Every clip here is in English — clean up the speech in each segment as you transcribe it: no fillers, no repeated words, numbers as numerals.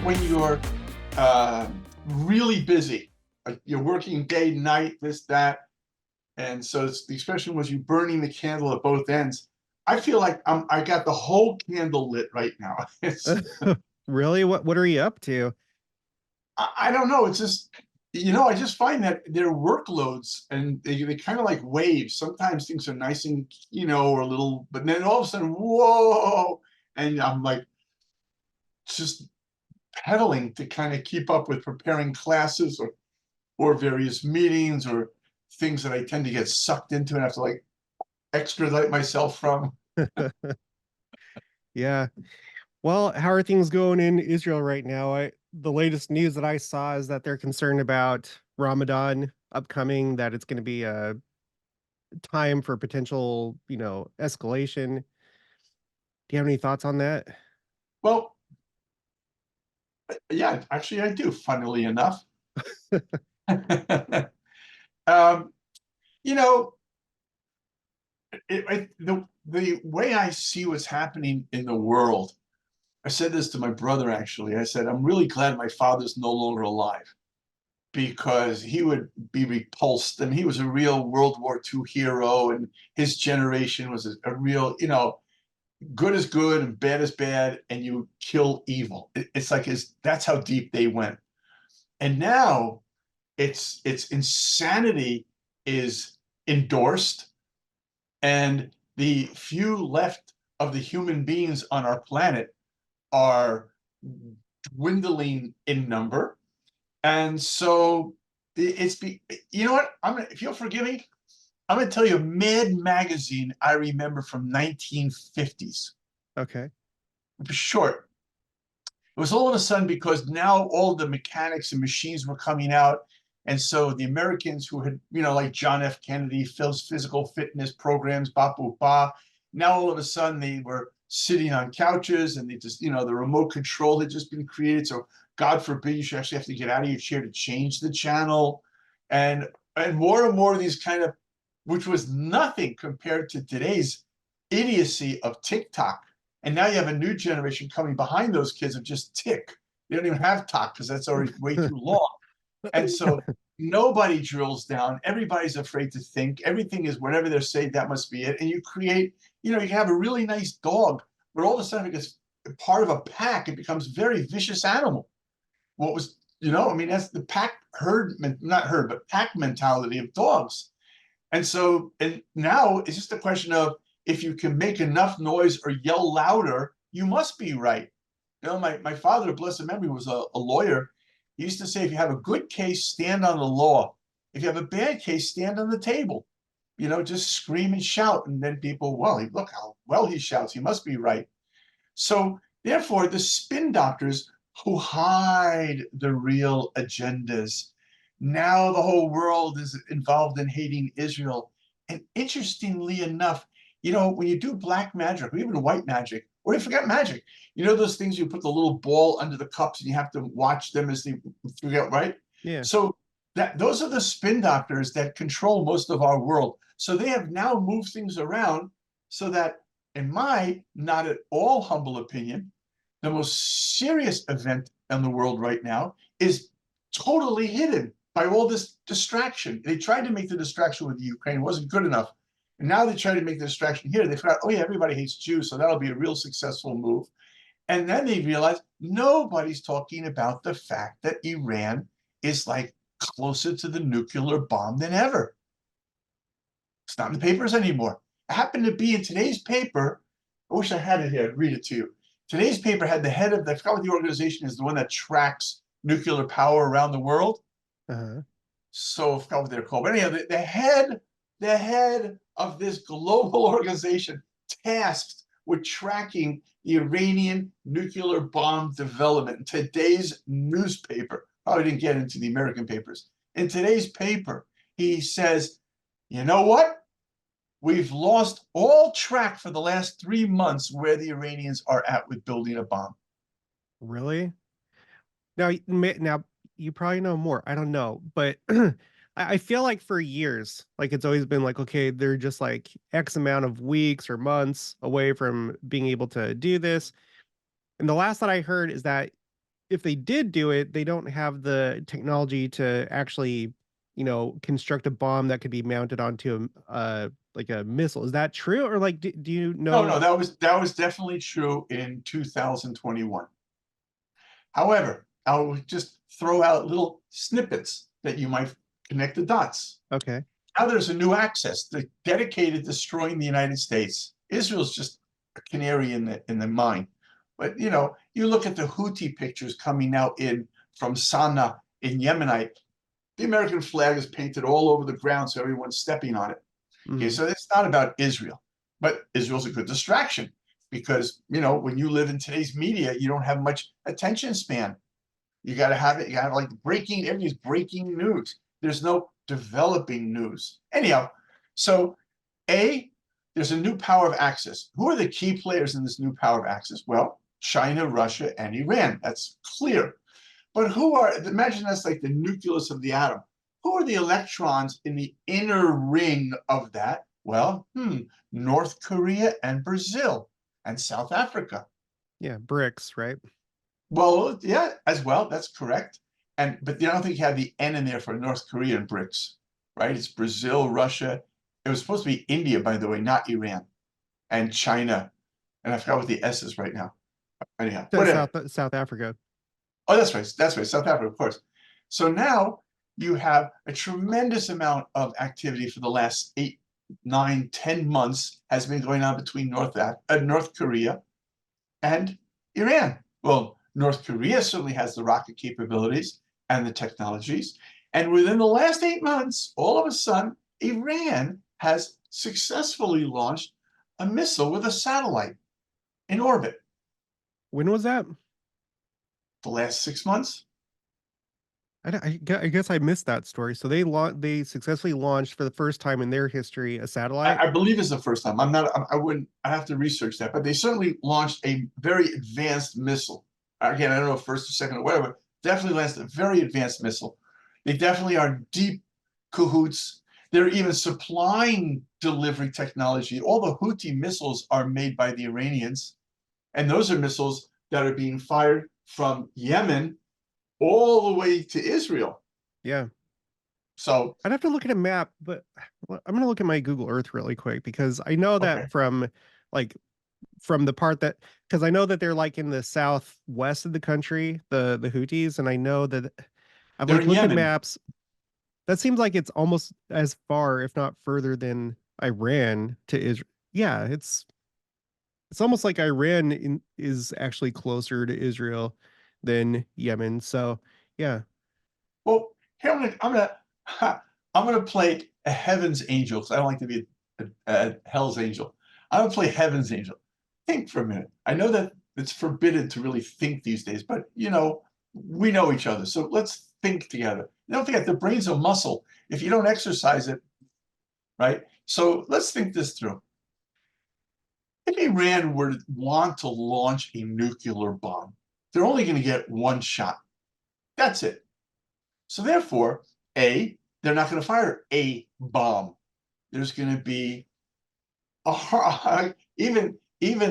when you're uh, really busy, like you're working day, night, this, that. And so the expression was you burning the candle at both ends. I feel like I got the whole candle lit right now. It's, Really? What are you up to? I don't know. It's just, I just find that their workloads and they kind of like waves. Sometimes things are nice and, or a little, but then all of a sudden, whoa. And I'm like just pedaling to kind of keep up with preparing classes or various meetings or things that I tend to get sucked into and have to like extradite myself from. Yeah. Well, how are things going in Israel right now? The latest news that I saw is that they're concerned about Ramadan upcoming, that it's going to be a time for potential, escalation. Do you have any thoughts on that? Well, yeah, actually, I do, funnily enough. um, you know, the way I see what's happening in the world, I said this to my brother actually. I said, I'm really glad my father's no longer alive because he would be repulsed. And he was a real World War II hero, and his generation was a real, good is good and bad is bad, and you kill evil. It's like that's how deep they went. And now it's insanity is endorsed, and the few left of the human beings on our planet are dwindling in number. And so you know what? If you'll forgive me, I'm gonna tell you a Mad magazine I remember from 1950s. Okay. It was short. It was all of a sudden because now all the mechanics and machines were coming out. And so the Americans who had, like John F. Kennedy, Phil's physical fitness programs, ba ba ba, now all of a sudden they were sitting on couches and they just, the remote control had just been created. So God forbid you should actually have to get out of your chair to change the channel. And more and more of these kind of, which was nothing compared to today's idiocy of TikTok. And now you have a new generation coming behind those kids of just tick. They don't even have talk because that's already way too long. And so nobody drills down. Everybody's afraid to think. Everything is whatever they're saying, that must be it. And you create, you can have a really nice dog, but all of a sudden it gets part of a pack. It becomes a very vicious animal. What was, I mean, that's the pack herd, not herd, but pack mentality of dogs. And now it's just a question of if you can make enough noise or yell louder, you must be right. My father, blessed memory, was a lawyer. He used to say, if you have a good case, stand on the law. If you have a bad case, stand on the table. Just scream and shout. And then people, well, look how well he shouts. He must be right. So therefore, the spin doctors who hide the real agendas. Now the whole world is involved in hating Israel. And interestingly enough, when you do black magic or even white magic, or you forget magic, those things you put the little ball under the cups and you have to watch them as they forget, right? Yeah. So those are the spin doctors that control most of our world. So they have now moved things around so that, in my not at all humble opinion, the most serious event in the world right now is totally hidden by all this distraction. They tried to make the distraction with Ukraine, it wasn't good enough. And now they try to make the distraction here. They forgot, oh yeah, everybody hates Jews, so that'll be a real successful move. And then they realized nobody's talking about the fact that Iran is like closer to the nuclear bomb than ever. It's not in the papers anymore. It happened to be in today's paper. I wish I had it here. I'd read it to you. Today's paper had the head of I forgot what the organization is, the one that tracks nuclear power around the world. Uh-huh. So I forgot what they're called. But anyhow, the head of this global organization tasked with tracking the Iranian nuclear bomb development. In today's newspaper, probably didn't get into the American papers. In today's paper, he says, you know what? We've lost all track for the last 3 months where the Iranians are at with building a bomb. Really? Now you probably know more. I don't know, but I feel like for years, like it's always been like, okay, they're just like X amount of weeks or months away from being able to do this. And the last that I heard is that if they did do it, they don't have the technology to actually, construct a bomb that could be mounted onto like a missile. Is that true? Or like, do you No, know? no, that was definitely true in 2021. However, I'll just throw out little snippets that you might connect the dots. Okay. Now there's a new axis dedicated to destroying the United States. Israel's just a canary in the mine. But you look at the Houthi pictures coming out from Sana'a in Yemenite. The American flag is painted all over the ground, so everyone's stepping on it. Okay, Mhm. so it's not about Israel, but Israel's a good distraction because when you live in today's media, you don't have much attention span. You got to have it. You got to have like everything's breaking news. There's no developing news. Anyhow, so there's a new power of axis. Who are the key players in this new power of axis? Well, China, Russia, and Iran. That's clear. But imagine that's like the nucleus of the atom. Who are the electrons in the inner ring of that? Well, North Korea and Brazil and South Africa. Yeah, bricks, right? Well, yeah, as well. That's correct. But I don't think you have the N in there for North Korean BRICS, right? It's Brazil, Russia. It was supposed to be India, by the way, not Iran, and China. And I forgot what the S is right now. Anyhow, whatever. South Africa. Oh, that's right. That's right. South Africa, of course. So now you have a tremendous amount of activity for the last 8, 9, 10 months has been going on between North Korea and Iran. Well, North Korea certainly has the rocket capabilities and the technologies. And within the last 8 months, all of a sudden, Iran has successfully launched a missile with a satellite in orbit. When was that? The last 6 months? I guess I missed that story. So they successfully launched for the first time in their history a satellite. I believe it's the first time. I wouldn't, I have to research that, but they certainly launched a very advanced missile. Again, I don't know if first or second or whatever, definitely launched a very advanced missile. They definitely are deep cahoots. They're even supplying delivery technology. All the Houthi missiles are made by the Iranians, and those are missiles that are being fired from Yemen all the way to Israel. Yeah. So, I'd have to look at a map, but I'm going to look at my Google Earth really quick because I know okay. that like from the part that because I know that they're like in the southwest of the country, the Houthis, and I know that I've They're like in looked at Yemen. maps. That seems like it's almost as far, if not further, than Iran to Israel. Yeah, it's almost like is actually closer to Israel than Yemen. So yeah, Well, here I'm gonna play a heaven's angel because I don't like to be a hell's angel. I'm gonna play heaven's angel. Think for a minute. I know that it's forbidden to really think these days, but we know each other, so let's think together. Don't forget, the brain's a muscle. If you don't exercise it, right? So let's think this through. If Iran were to want to launch a nuclear bomb, they're only going to get one shot. That's it. So therefore, they're not going to fire a bomb. There's going to be even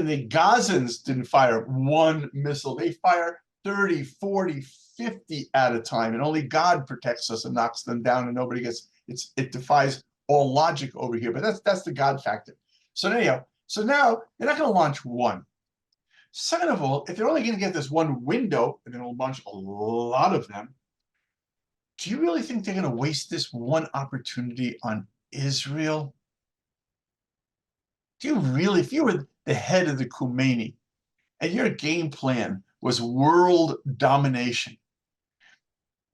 the Gazans didn't fire one missile. They fire 30, 40, 50 at a time, and only God protects us and knocks them down, and nobody gets it defies all logic over here. But that's the God factor. So anyhow, so now they're not going to launch one. Second of all, if they're only going to get this one window, and then they'll launch a lot of them, do you really think they're going to waste this one opportunity on Israel? Do you really, if you were the head of the Khomeini and your game plan was world domination,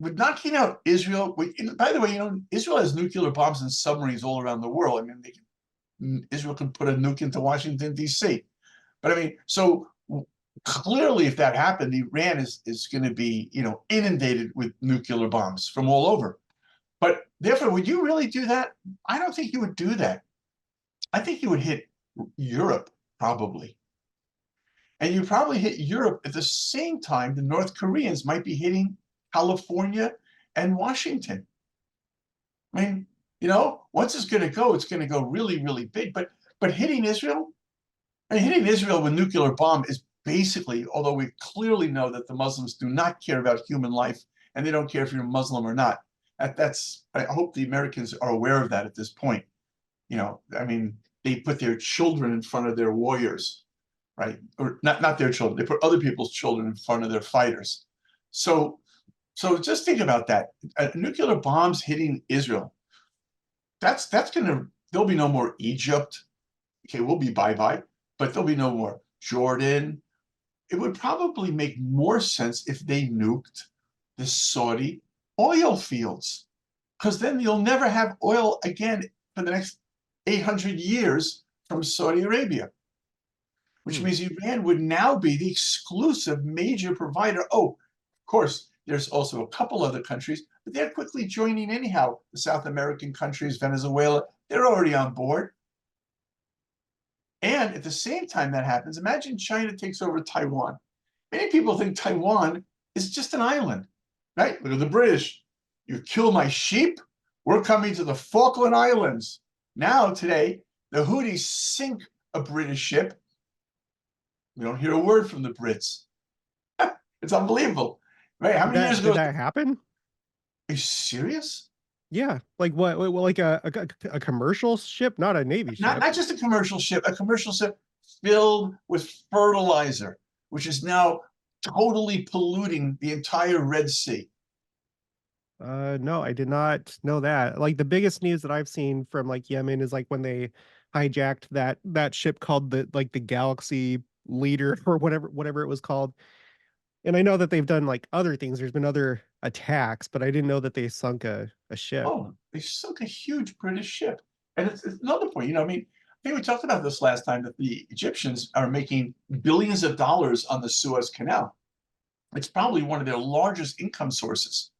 would knocking out Israel, by the way, Israel has nuclear bombs and submarines all around the world. I mean, Israel can put a nuke into Washington, D.C. But I mean, so clearly, if that happened, Iran is going to be, inundated with nuclear bombs from all over. But therefore, would you really do that? I don't think you would do that. I think you would hit Europe, probably. And you probably hit Europe at the same time the North Koreans might be hitting California and Washington. I mean, once it's going to go really, really big. But hitting Israel, I mean, hitting Israel with nuclear bomb is basically, although we clearly know that the Muslims do not care about human life and they don't care if you're Muslim or not. I hope the Americans are aware of that at this point. I mean, they put their children in front of their warriors, right? Or not their children. They put other people's children in front of their fighters. So just think about that. Nuclear bombs hitting Israel. There'll be no more Egypt. Okay, we'll be bye-bye, but there'll be no more Jordan. It would probably make more sense if they nuked the Saudi oil fields, because then you'll never have oil again for the next 800 years from Saudi Arabia, which means Iran would now be the exclusive major provider. Oh, of course, there's also a couple other countries, but they're quickly joining anyhow. The South American countries, Venezuela, they're already on board. And at the same time that happens, imagine China takes over Taiwan. Many people think Taiwan is just an island, right? Look at the British. You kill my sheep, we're coming to the Falkland Islands. Now, today, the Houthis sink a British ship. We don't hear a word from the Brits. It's unbelievable, right? How many years ago did that happen? Are you serious? Yeah, like what? Like a commercial ship, not a Navy ship. Not just a commercial ship filled with fertilizer, which is now totally polluting the entire Red Sea. No, I did not know that. Like the biggest news that I've seen from like Yemen is like when they hijacked that ship called the Galaxy Leader or whatever it was called. And I know that they've done like other things. There's been other attacks, but I didn't know that they sunk a ship. Oh, they sunk a huge British ship. And it's another point, I mean, I think we talked about this last time, that the Egyptians are making billions of dollars on the Suez Canal. It's probably one of their largest income sources.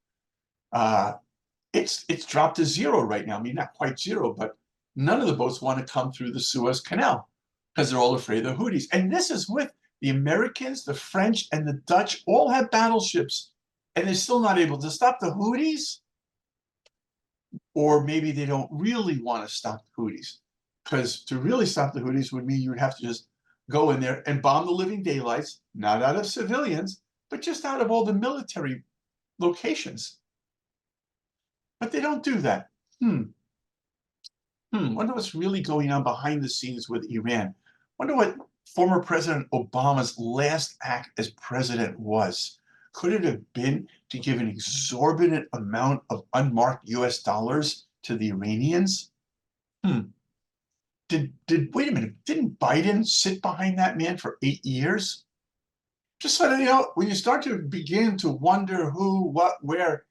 It's dropped to zero right now. I mean, not quite zero, but none of the boats want to come through the Suez Canal because they're all afraid of the Houthis. And this is with the Americans, the French, and the Dutch all have battleships, and they're still not able to stop the Houthis. Or maybe they don't really want to stop the Houthis, because to really stop the Houthis would mean you would have to just go in there and bomb the living daylights, not out of civilians, but just out of all the military locations. But they don't do that. Wonder what's really going on behind the scenes with Iran. Wonder what former President Obama's last act as president was. Could it have been to give an exorbitant amount of unmarked US dollars to the Iranians? Wait a minute, didn't Biden sit behind that man for 8 years? Just so when you start to begin to wonder who, what, where,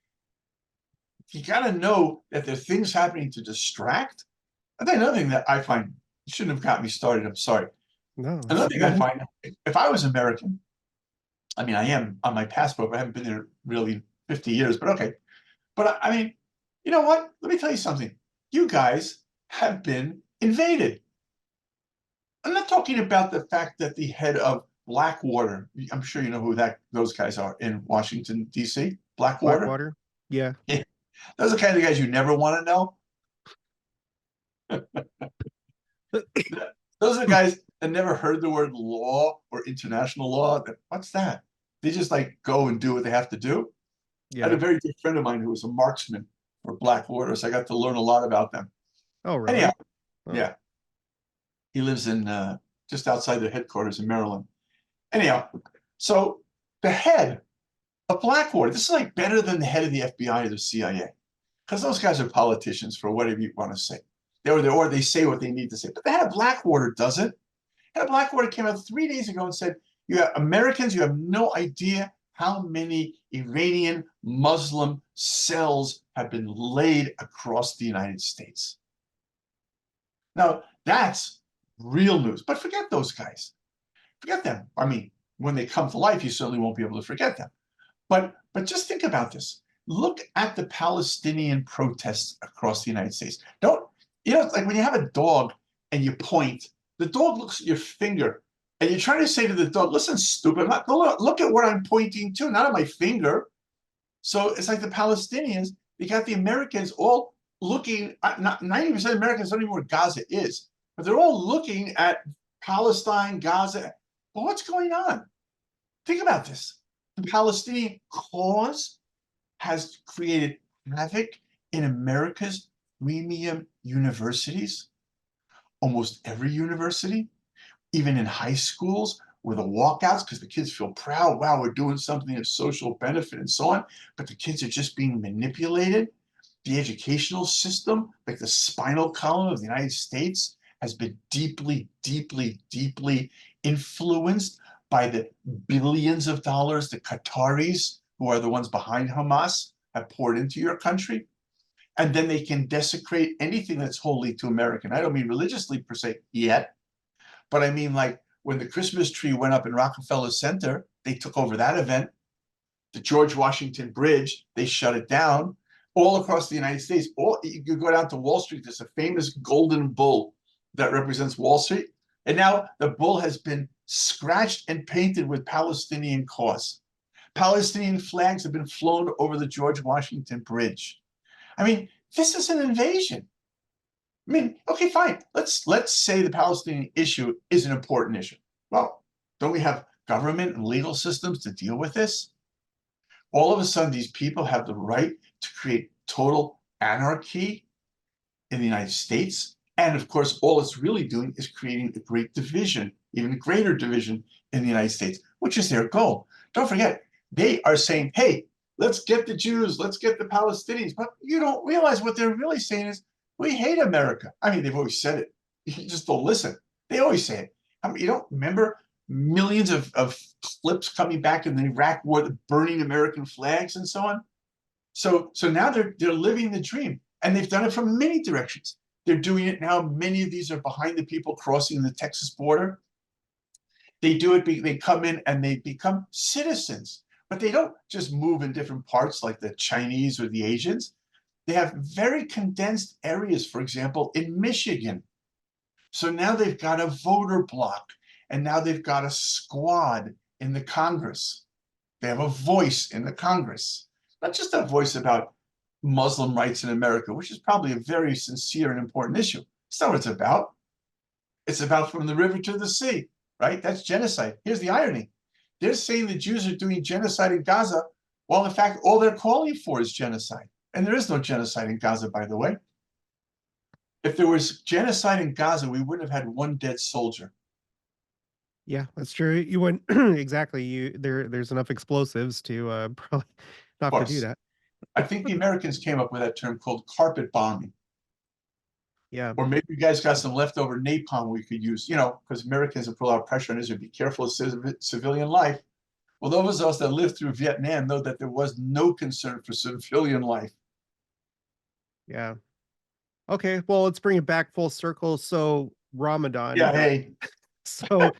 you got to know that there are things happening to distract. And then another thing that I find, shouldn't have got me started, I'm sorry. No. Another thing I find, if I was American, I mean, I am on my passport, but I haven't been there really 50 years, but okay. But I mean, you know what? Let me tell you something. You guys have been invaded. I'm not talking about the fact that the head of Blackwater, I'm sure you know who those guys are in Washington, D.C., Blackwater. Blackwater? Yeah. Those are the kind of guys you never want to know. Those are the guys that never heard the word law or international law. What's that? They just like go and do what they have to do. Yeah. I had a very good friend of mine who was a marksman for Blackwater, so I got to learn a lot about them. Oh, really? Anyhow, yeah. He lives in just outside their headquarters in Maryland. Anyhow, so the head of Blackwater, this is like better than the head of the FBI or the CIA, because those guys are politicians for whatever you want to say. Or they say what they need to say. But the head of Blackwater doesn't. The head of Blackwater came out 3 days ago and said, you have Americans, you have no idea how many Iranian Muslim cells have been laid across the United States. Now, that's real news. But forget those guys. Forget them. I mean, when they come to life, you certainly won't be able to forget them. But just think about this. Look at the Palestinian protests across the United States. It's like when you have a dog and you point, the dog looks at your finger and you're trying to say to the dog, listen, stupid, look at what I'm pointing to, not at my finger. So it's like the Palestinians, you got the Americans all looking, 90% of Americans don't even know where Gaza is, but they're all looking at Palestine, Gaza, But what's going on? Think about this. The Palestinian cause has created havoc in America's premium universities, almost every university, even in high schools where the walkouts, because the kids feel proud, wow, we're doing something of social benefit and so on, but the kids are just being manipulated. The educational system, like the spinal column of the United States, has been deeply, deeply, deeply influenced by the billions of dollars the Qataris, who are the ones behind Hamas, have poured into your country. And then they can desecrate anything that's holy to American. I don't mean religiously per se yet, but I mean like when the Christmas tree went up in Rockefeller Center, they took over that event. The George Washington Bridge, they shut it down. All across the United States, you could go down to Wall Street, there's a famous golden bull that represents Wall Street. And now the bull has been scratched and painted with Palestinian cause. Palestinian flags have been flown over the George Washington Bridge. I mean, this is an invasion. I mean, okay, fine. Let's say the Palestinian issue is an important issue. Well, don't we have government and legal systems to deal with this? All of a sudden, these people have the right to create total anarchy in the United States. And of course, all it's really doing is creating a great division, even a greater division in the United States, which is their goal. Don't forget, they are saying, hey, let's get the Jews, let's get the Palestinians. But you don't realize what they're really saying is, we hate America. I mean, they've always said it. You just don't listen. They always say it. I mean, you don't remember millions of clips coming back in the Iraq War, burning American flags and so on. So now they're living the dream, and they've done it from many directions. They're doing it now. Many of these are behind the people crossing the Texas border. They do it. They come in and they become citizens, but they don't just move in different parts like the Chinese or the Asians. They have very condensed areas, for example, in Michigan. So now they've got a voter bloc, and now they've got a squad in the Congress. They have a voice in the Congress, not just a voice about Muslim rights in America, which is probably a very sincere and important issue. It's not what it's about. It's about from the river to the sea, right? That's genocide. Here's the irony. They're saying the Jews are doing genocide in Gaza, while in fact, all they're calling for is genocide. And there is no genocide in Gaza, by the way. If there was genocide in Gaza, we wouldn't have had one dead soldier. Yeah, that's true. You wouldn't exactly. There's enough explosives to probably not to do that. I think the Americans came up with that term called carpet bombing. Yeah. Or maybe you guys got some leftover napalm we could use, because Americans have put a lot of pressure on Israel. Be careful of civilian life. Well, those of us that lived through Vietnam know that there was no concern for civilian life. Yeah. Okay. Well, let's bring it back full circle. So Ramadan. Yeah. Hey. So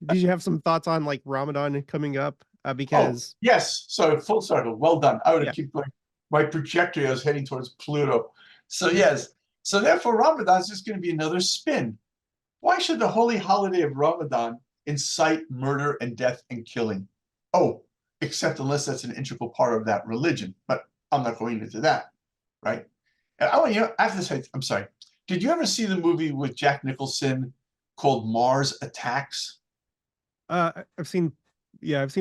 did you have some thoughts on like Ramadan coming up? Because yes. So full circle. Well done. I would have keep going. My trajectory, I was heading towards Pluto. So yes. So therefore, Ramadan is just going to be another spin. Why should the holy holiday of Ramadan incite murder and death and killing? Oh, except unless that's an integral part of that religion. But I'm not going into that, right? And I have to say, I'm sorry. Did you ever see the movie with Jack Nicholson called Mars Attacks? I've seen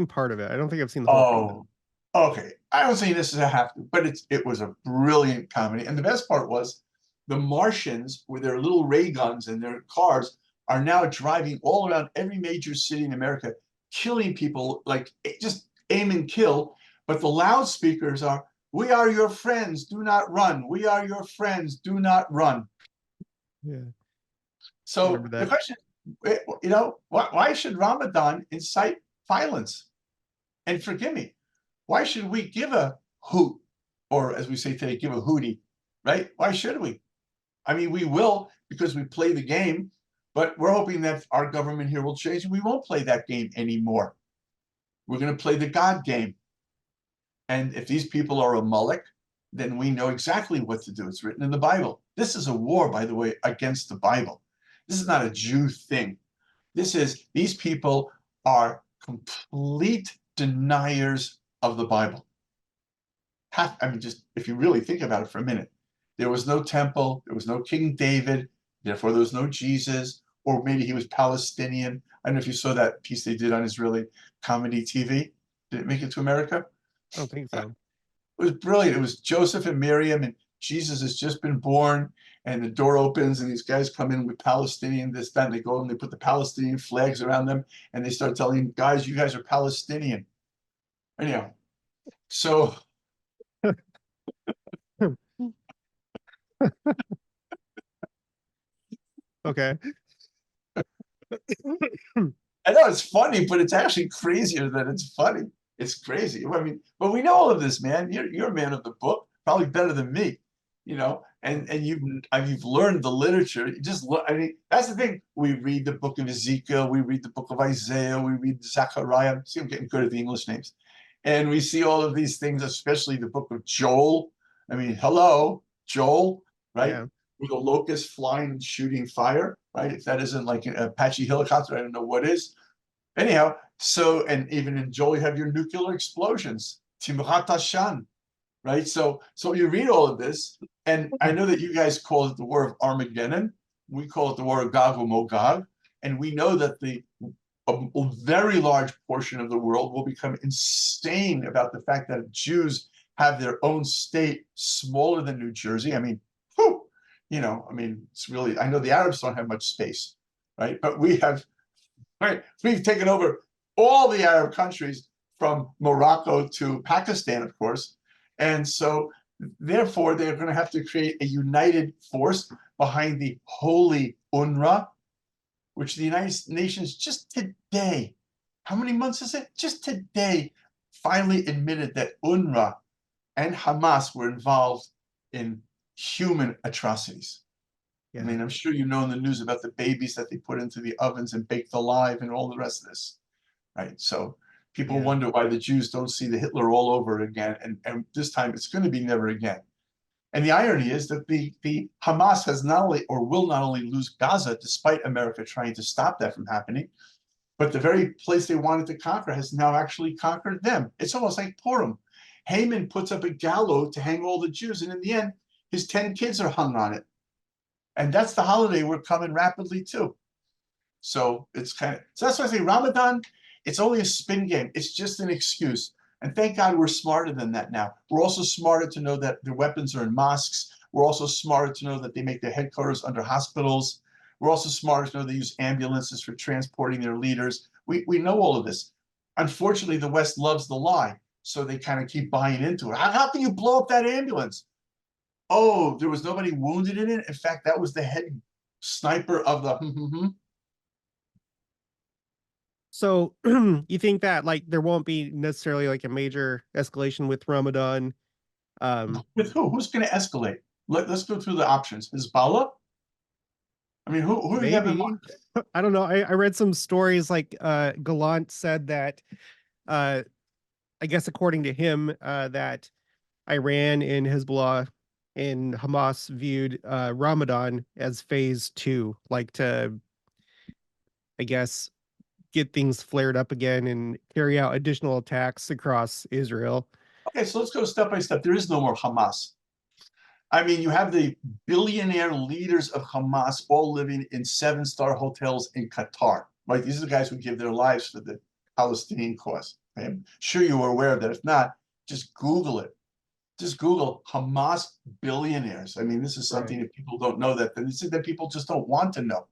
part of it. I don't think I've seen the whole thing. Okay. I don't say this is a have to, but it was a brilliant comedy. And the best part was the Martians, with their little ray guns and their cars, are now driving all around every major city in America, killing people, like just aim and kill. But the loudspeakers are, "We are your friends, do not run. We are your friends, do not run." Yeah. So the question, why should Ramadan incite violence? And forgive me, why should we give a hoot, or as we say today, give a hootie, right? Why should we? I mean, we will because we play the game, but we're hoping that our government here will change and we won't play that game anymore. We're going to play the God game. And if these people are a Moloch, then we know exactly what to do. It's written in the Bible. This is a war, by the way, against the Bible. This is not a Jew thing. These people are complete deniers of the Bible. Just if you really think about it for a minute, there was no temple, there was no King David, therefore there was no Jesus. or maybe he was Palestinian. I don't know if you saw that piece they did on Israeli comedy TV. Did it make it to America? I don't think so. It was brilliant. It was Joseph and Miriam, and Jesus has just been born, and the door opens, and these guys come in with Palestinian, this, that, and they go and they put the Palestinian flags around them, and they start telling guys, you guys are Palestinian. Anyhow, so Okay. I know it's funny, but it's actually crazier than it's funny. It's crazy. I mean, but we know all of this, man. You're a man of the book, probably better than me, and you've learned the literature. You just look. I mean, that's the thing. We read the book of Ezekiel, we read the book of Isaiah, we read Zechariah. See, I'm getting good at the English names, and we see all of these things, especially the book of Joel. I mean, hello, Joel, right? Yeah. With a locust flying and shooting fire, right? If that isn't like an Apache helicopter, I don't know what is. Anyhow, so, and even in Joel, you have your nuclear explosions, Timrat Hashan, right? So you read all of this, and I know that you guys call it the War of Armageddon. We call it the War of Gog and Magog, and we know that a very large portion of the world will become insane about the fact that Jews have their own state smaller than New Jersey. I mean, whew, it's really, I know the Arabs don't have much space, right? But we have, right? We've taken over all the Arab countries from Morocco to Pakistan, of course. And so, therefore, they're going to have to create a united force behind the holy UNRWA, which the United Nations just today, how many months is it? Just today, finally admitted that UNRWA and Hamas were involved in human atrocities. Yeah. I mean, I'm sure you know in the news about the babies that they put into the ovens and baked alive and all the rest of this, right? So people Yeah. wonder why the Jews don't see the Hitler all over again. And this time it's going to be never again. And the irony is that the Hamas has not only, or will not only, lose Gaza, despite America trying to stop that from happening, but the very place they wanted to conquer has now actually conquered them. It's almost like Purim. Haman puts up a gallows to hang all the Jews, and in the end, his 10 kids are hung on it. And that's the holiday we're coming rapidly to. So it's so that's why I say Ramadan, it's only a spin game. It's just an excuse. And thank God we're smarter than that now. We're also smarter to know that their weapons are in mosques. We're also smarter to know that they make their headquarters under hospitals. We're also smarter to know they use ambulances for transporting their leaders. We know all of this. Unfortunately, the West loves the lie. So they kind of keep buying into it. How can you blow up that ambulance? Oh, there was nobody wounded in it. In fact, that was the head sniper of the. So you think that like there won't be necessarily like a major escalation with Ramadan? With who? Who's going to escalate? Let's go through the options. Hezbollah? I mean, who do you have in Maybe. mind? I don't know. I read some stories like Gallant said that I guess according to him that Iran and Hezbollah and Hamas viewed Ramadan as phase 2, like to, I guess, get things flared up again and carry out additional attacks across Israel. Okay, so let's go step by step. There is no more Hamas. I mean, you have the billionaire leaders of Hamas all living in 7-star hotels in Qatar, right? These are the guys who give their lives for the Palestinian cause. I'm sure you are aware of that. If not, just Google it. Just Google Hamas billionaires. I mean, this is something Right. that people don't know, that this is that people just don't want to know.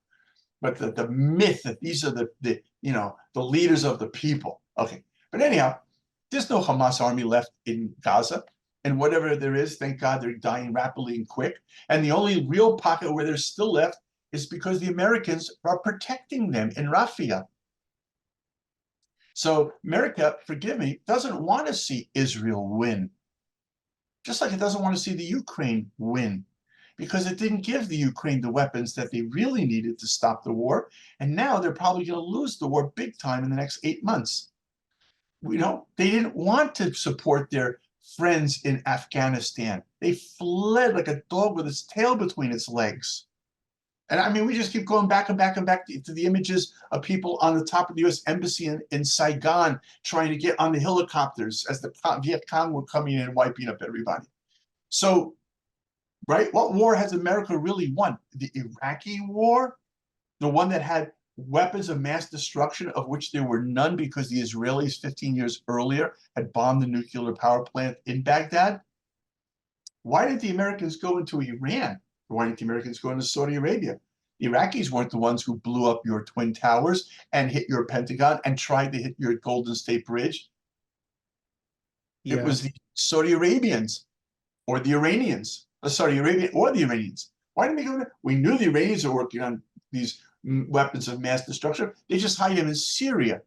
But the myth that these are the leaders of the people. Okay, but anyhow, there's no Hamas army left in Gaza, and whatever there is, thank God they're dying rapidly and quick. And the only real pocket where they're still left is because the Americans are protecting them in Rafah. So America, forgive me, doesn't want to see Israel win, just like it doesn't want to see the Ukraine win, because it didn't give the Ukraine the weapons that they really needed to stop the war. And now they're probably going to lose the war big time in the next 8 months. They didn't want to support their friends in Afghanistan. They fled like a dog with its tail between its legs. And I mean, we just keep going back and back and back to the images of people on the top of the U.S. Embassy in Saigon trying to get on the helicopters as the Viet Cong were coming in and wiping up everybody. So, right, what war has America really won? The Iraqi war? the one that had weapons of mass destruction, of which there were none because the Israelis 15 years earlier had bombed the nuclear power plant in Baghdad? Why didn't the Americans go into Iran? Why didn't the Americans go into Saudi Arabia? The Iraqis weren't the ones who blew up your Twin Towers and hit your Pentagon and tried to hit your Golden State Bridge. It Yeah. was the Saudi Arabians or the Iranians, Saudi Arabia or the Iranians. Why didn't they go there? We knew the Iranians are working on these weapons of mass destruction. They just hide them in Syria.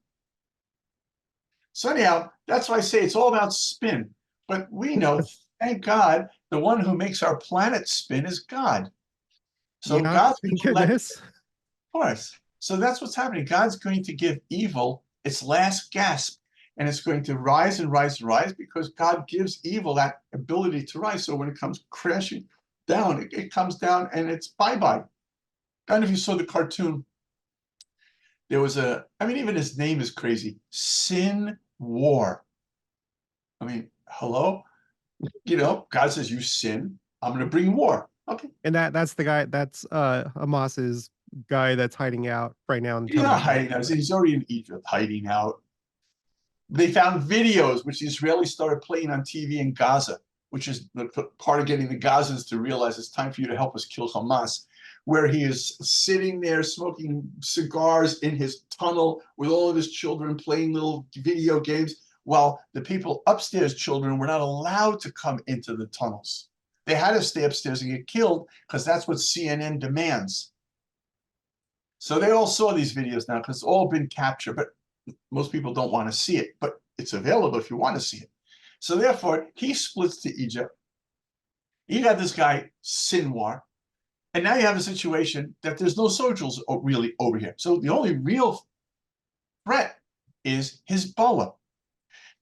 So anyhow, that's why I say it's all about spin. But we know, thank God, the one who makes our planet spin is God. So Yeah, God's thank going to let, of goodness. course. So that's what's happening. God's going to give evil its last gasp, and it's going to rise and rise and rise because God gives evil that ability to rise. So when it comes crashing down, it comes down and it's bye-bye. I don't know if you saw the cartoon. There was I mean, even his name is crazy. Sin War. I mean, hello? You know, God says you sin, I'm going to bring war. Okay. And that's the guy, that's Hamas's guy that's hiding out right now in He's Tel not Aviv. hiding out. He's already in Egypt hiding out. They found videos which the Israelis started playing on TV in Gaza, which is part of getting the Gazans to realize it's time for you to help us kill Hamas, where he is sitting there smoking cigars in his tunnel with all of his children playing little video games, while the people upstairs, children, were not allowed to come into the tunnels. They had to stay upstairs and get killed because that's what CNN demands. So they all saw these videos now because it's all been captured, but most people don't want to see it, but it's available if you want to see it. So therefore, he splits to Egypt. You got this guy, Sinwar, and now you have a situation that there's no soldiers really over here. So the only real threat is Hezbollah.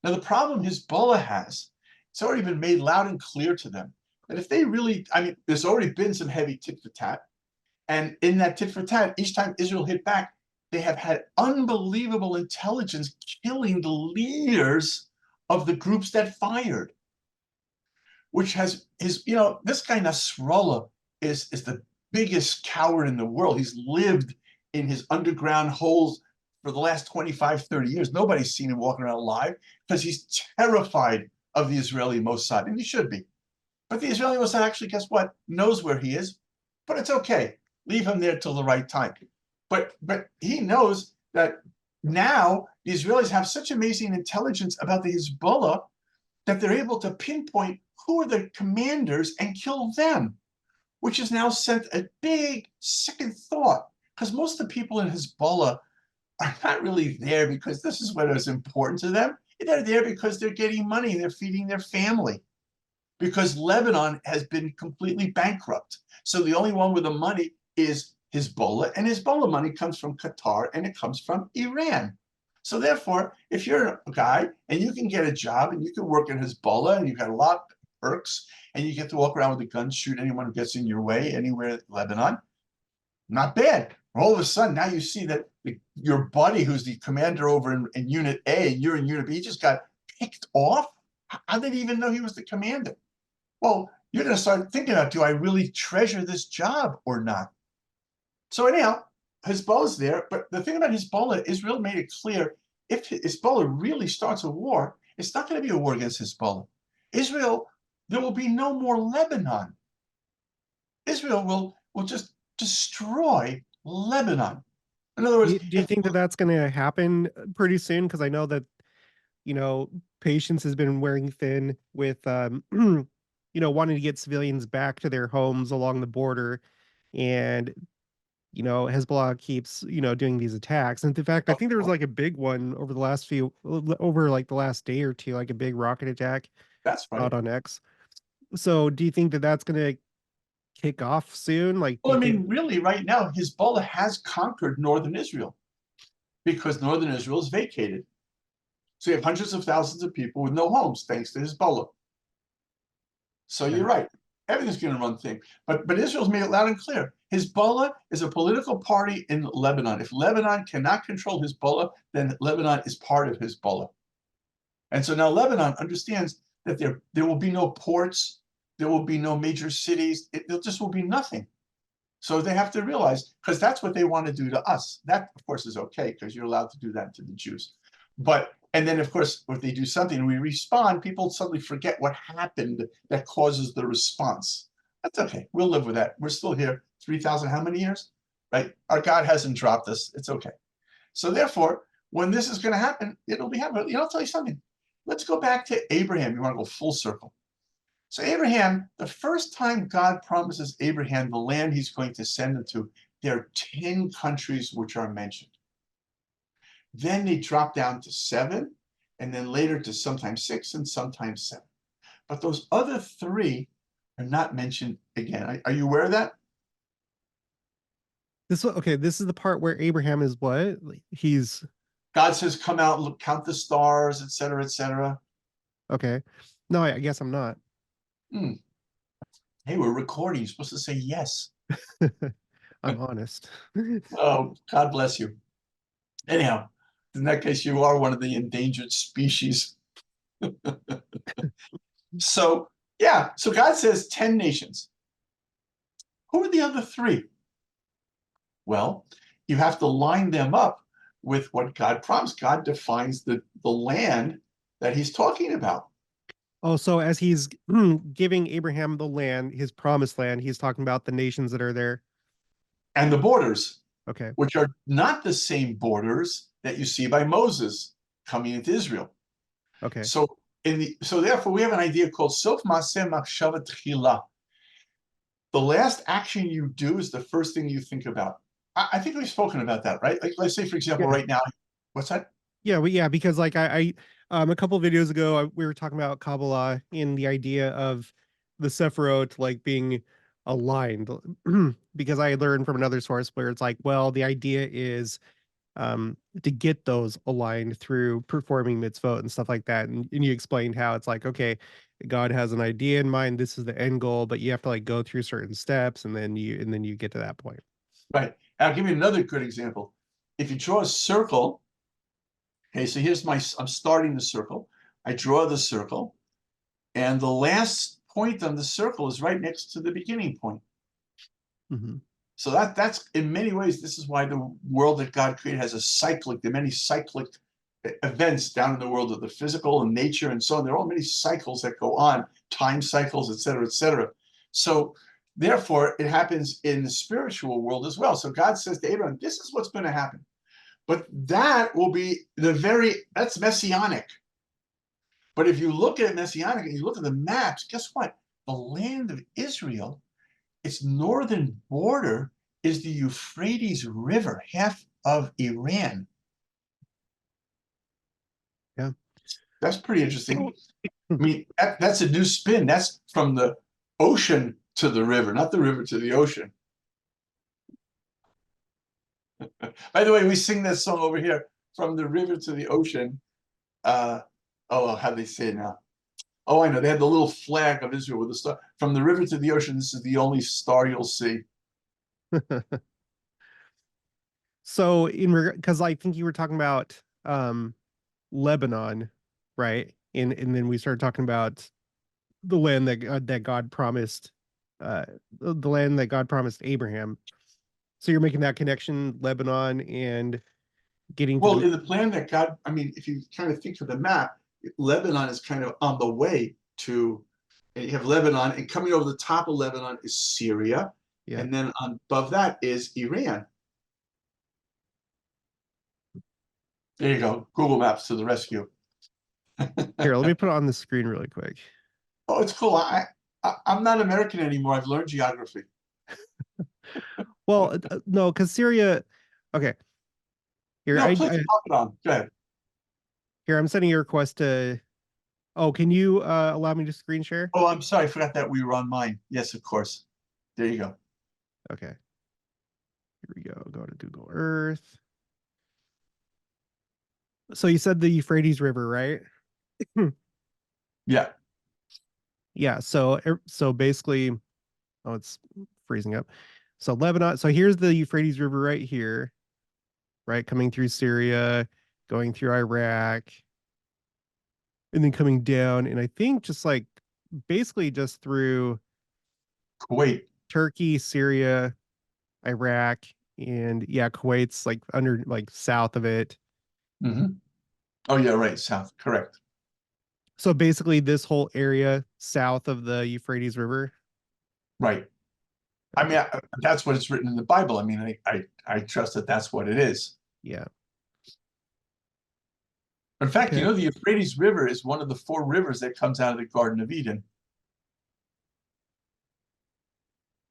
Now, the problem Hezbollah has, it's already been made loud and clear to them that if they really, I mean, there's already been some heavy tit for tat. And in that tit for tat, each time Israel hit back, they have had unbelievable intelligence killing the leaders of the groups that fired, which has this guy Nasrallah is the biggest coward in the world. He's lived in his underground holes for the last 25, 30 years. Nobody's seen him walking around alive because he's terrified of the Israeli Mossad, and he should be. But the Israeli Mossad actually, guess what, knows where he is, but it's okay. Leave him there till the right time. But he knows that now the Israelis have such amazing intelligence about the Hezbollah that they're able to pinpoint who are the commanders and kill them, which has now sent a big second thought, because most of the people in Hezbollah are not really there because this is what is important to them. They're there because they're getting money and they're feeding their family, because Lebanon has been completely bankrupt. So the only one with the money is Hezbollah, and Hezbollah money comes from Qatar and it comes from Iran. So therefore, if you're a guy and you can get a job and you can work in Hezbollah and you've got a lot of perks and you get to walk around with a gun, shoot anyone who gets in your way anywhere in Lebanon, not bad. All of a sudden, now you see that your buddy who's the commander over in Unit A, and you're in Unit B, he just got picked off. How did he even know he was the commander? Well, you're going to start thinking about, do I really treasure this job or not? So anyhow, Hezbollah's there, but the thing about Hezbollah, Israel made it clear, if Hezbollah really starts a war, it's not going to be a war against Hezbollah. Israel, there will be no more Lebanon. Israel will just destroy Lebanon. In other words, Do you think that that's going to happen pretty soon? Because I know that, patience has been wearing thin with, wanting to get civilians back to their homes along the border. And, Hezbollah keeps, doing these attacks. And in fact, I think there was like a big one over the last day or two, like a big rocket attack that's right. out on X. So do you think that that's going to kick off soon? Like, do Well, you I mean, think? really, right now, Hezbollah has conquered northern Israel because northern Israel is vacated. So you have hundreds of thousands of people with no homes thanks to Hezbollah. So Yeah. you're right. Everything's going to run thing. But Israel's made it loud and clear. Hezbollah is a political party in Lebanon. If Lebanon cannot control Hezbollah, then Lebanon is part of Hezbollah. And so now Lebanon understands that there will be no ports, there will be no major cities, there just will be nothing. So they have to realize, because that's what they want to do to us. That, of course, is okay because you're allowed to do that to the Jews. But, and then, of course, if they do something and we respond, people suddenly forget what happened that causes the response. That's okay. We'll live with that. We're still here 3,000, how many years? Right? Our God hasn't dropped us. It's okay. So therefore, when this is going to happen, it'll be happening. You know, I'll tell you something. Let's go back to Abraham. You want to go full circle. So Abraham, the first time God promises Abraham the land he's going to send him to, there are 10 countries which are mentioned. Then they drop down to 7, and then later to sometimes 6 and sometimes 7. But those other 3 are not mentioned again. Are you aware of that? Okay, this is the part where Abraham is what? He's God says, come out, look, count the stars, etc., etc. okay. No, I guess I'm not. Hmm. Hey, we're recording. You're supposed to say yes. I'm honest. Oh, God bless you. Anyhow, in that case, you are one of the endangered species. So, yeah, so God says 10 nations. Who are the other 3? Well, you have to line them up with what God promised. God defines the land that he's talking about Oh, so as he's giving Abraham the land, his promised land, he's talking about the nations that are there. and the borders, Okay. which are not the same borders that you see by Moses coming into Israel. Okay. So so therefore we have an idea called sof maaseh machshava tchila. The last action you do is the first thing you think about. I think we've spoken about that, right? Like, let's say, for example, Yeah. right now, what's that? Yeah, because like a couple of videos ago we were talking about Kabbalah in the idea of the Sephiroth like being aligned because I learned from another source where it's like, well, the idea is to get those aligned through performing mitzvot and stuff like that. And you explained how it's like, okay, God has an idea in mind, this is the end goal, but you have to like go through certain steps and then you get to that point. Right. I'll give you another good example. If you draw a circle, okay, so here's I'm starting the circle. I draw the circle, and the last point on the circle is right next to the beginning point. Mm-hmm. So that's in many ways, this is why the world that God created has there are many cyclic events down in the world of the physical and nature and so on. There are all many cycles that go on, time cycles, et cetera, et cetera. So therefore, it happens in the spiritual world as well. So God says to Abraham, this is what's going to happen. But that will be that's messianic. But if you look at messianic and you look at the maps, guess what? The land of Israel, its northern border is the Euphrates River, half of Iran. Yeah. That's pretty interesting. Hmm. I mean, that's a new spin. That's from the ocean to the river, not the river to the ocean. By the way, we sing that song over here, from the river to the ocean. Oh, how do they say it now? Oh, I know. They had the little flag of Israel with the star. From the river to the ocean, this is the only star you'll see. So because I think you were talking about Lebanon, right? And then we started talking about the land that God promised, uh, the land that God promised Abraham. So you're making that connection, Lebanon, and getting to Well, the in the plan that God, I mean, if you kind of think of the map, Lebanon is kind of on the way to, and you have Lebanon, and coming over the top of Lebanon is Syria, yeah. and then above that is Iran. There you go. Google Maps to the rescue. Here, let me put it on the screen really quick. Oh, it's cool. I'm not American anymore. I've learned geography. Well, no, because Syria. Okay, here No, please pop it on. Go ahead. here I'm sending you a request to. Oh, can you allow me to screen share? Oh, I'm sorry. I forgot that we were on mine. Yes, of course. There you go. Okay, here we go. Go to Google Earth. So you said the Euphrates River, right? Yeah. Yeah. So basically, oh, it's freezing up. So Lebanon. So here's the Euphrates River right here, right, coming through Syria, going through Iraq, and then coming down, and I think just like basically just through Kuwait. Turkey, Syria. Iraq, and yeah, Kuwait's like under like south of it. Oh, yeah, right. South. Correct. So basically, this whole area south of the Euphrates River. Right. I mean, Okay. that's what it's written in the Bible. I mean, I trust that that's what it is. Yeah. In fact, Okay. the Euphrates River is one of the four rivers that comes out of the Garden of Eden.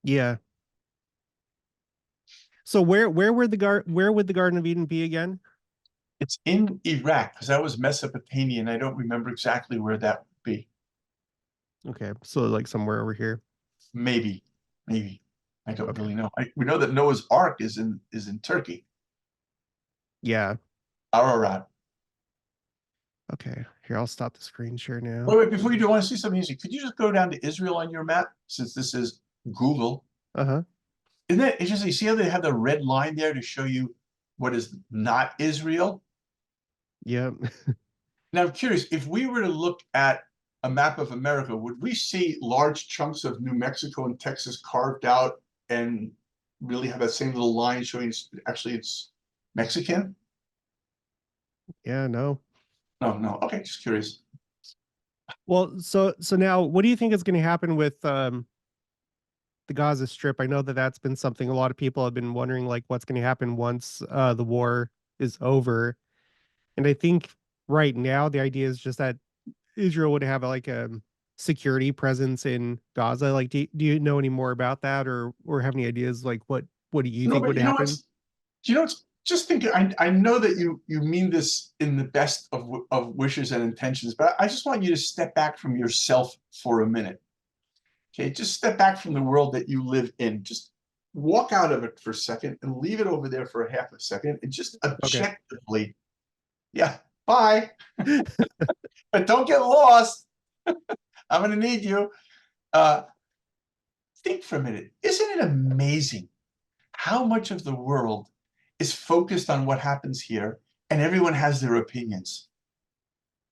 Yeah. So where would the Garden of Eden be again? It's in Iraq because that was Mesopotamia, and I don't remember exactly where that would be. Okay. So like somewhere over here. Maybe, maybe. I don't Okay. really know. We know that Noah's Ark is in Turkey, Yeah. Ararat. Okay. Here, I'll stop the screen share now. Wait, before you do, I want to see something easy. Could you just go down to Israel on your map, since this is Google? Uh-huh. Isn't that interesting? You see how they have the red line there to show you what is not Israel? Yeah. Now, I'm curious, if we were to look at a map of America, would we see large chunks of New Mexico and Texas carved out and really have that same little line showing actually it's Mexican? Yeah, no. No, no. Okay, just curious. Well, so now what do you think is going to happen with the Gaza Strip? I know that that's been something a lot of people have been wondering, like what's going to happen once the war is over. And I think right now the idea is just that Israel would have like a security presence in Gaza. Like, do you know any more about that, or have any ideas? Like, what do you No, think but would happen? just think, I know that you mean this in the best of wishes and intentions, but I just want you to step back from yourself for a minute. Okay, just step back from the world that you live in. Just walk out of it for a second and leave it over there for a half a second and just Okay. objectively, yeah, bye. But don't get lost. I'm going to need you. Uh, think for a minute. Isn't it amazing how much of the world is focused on what happens here and everyone has their opinions?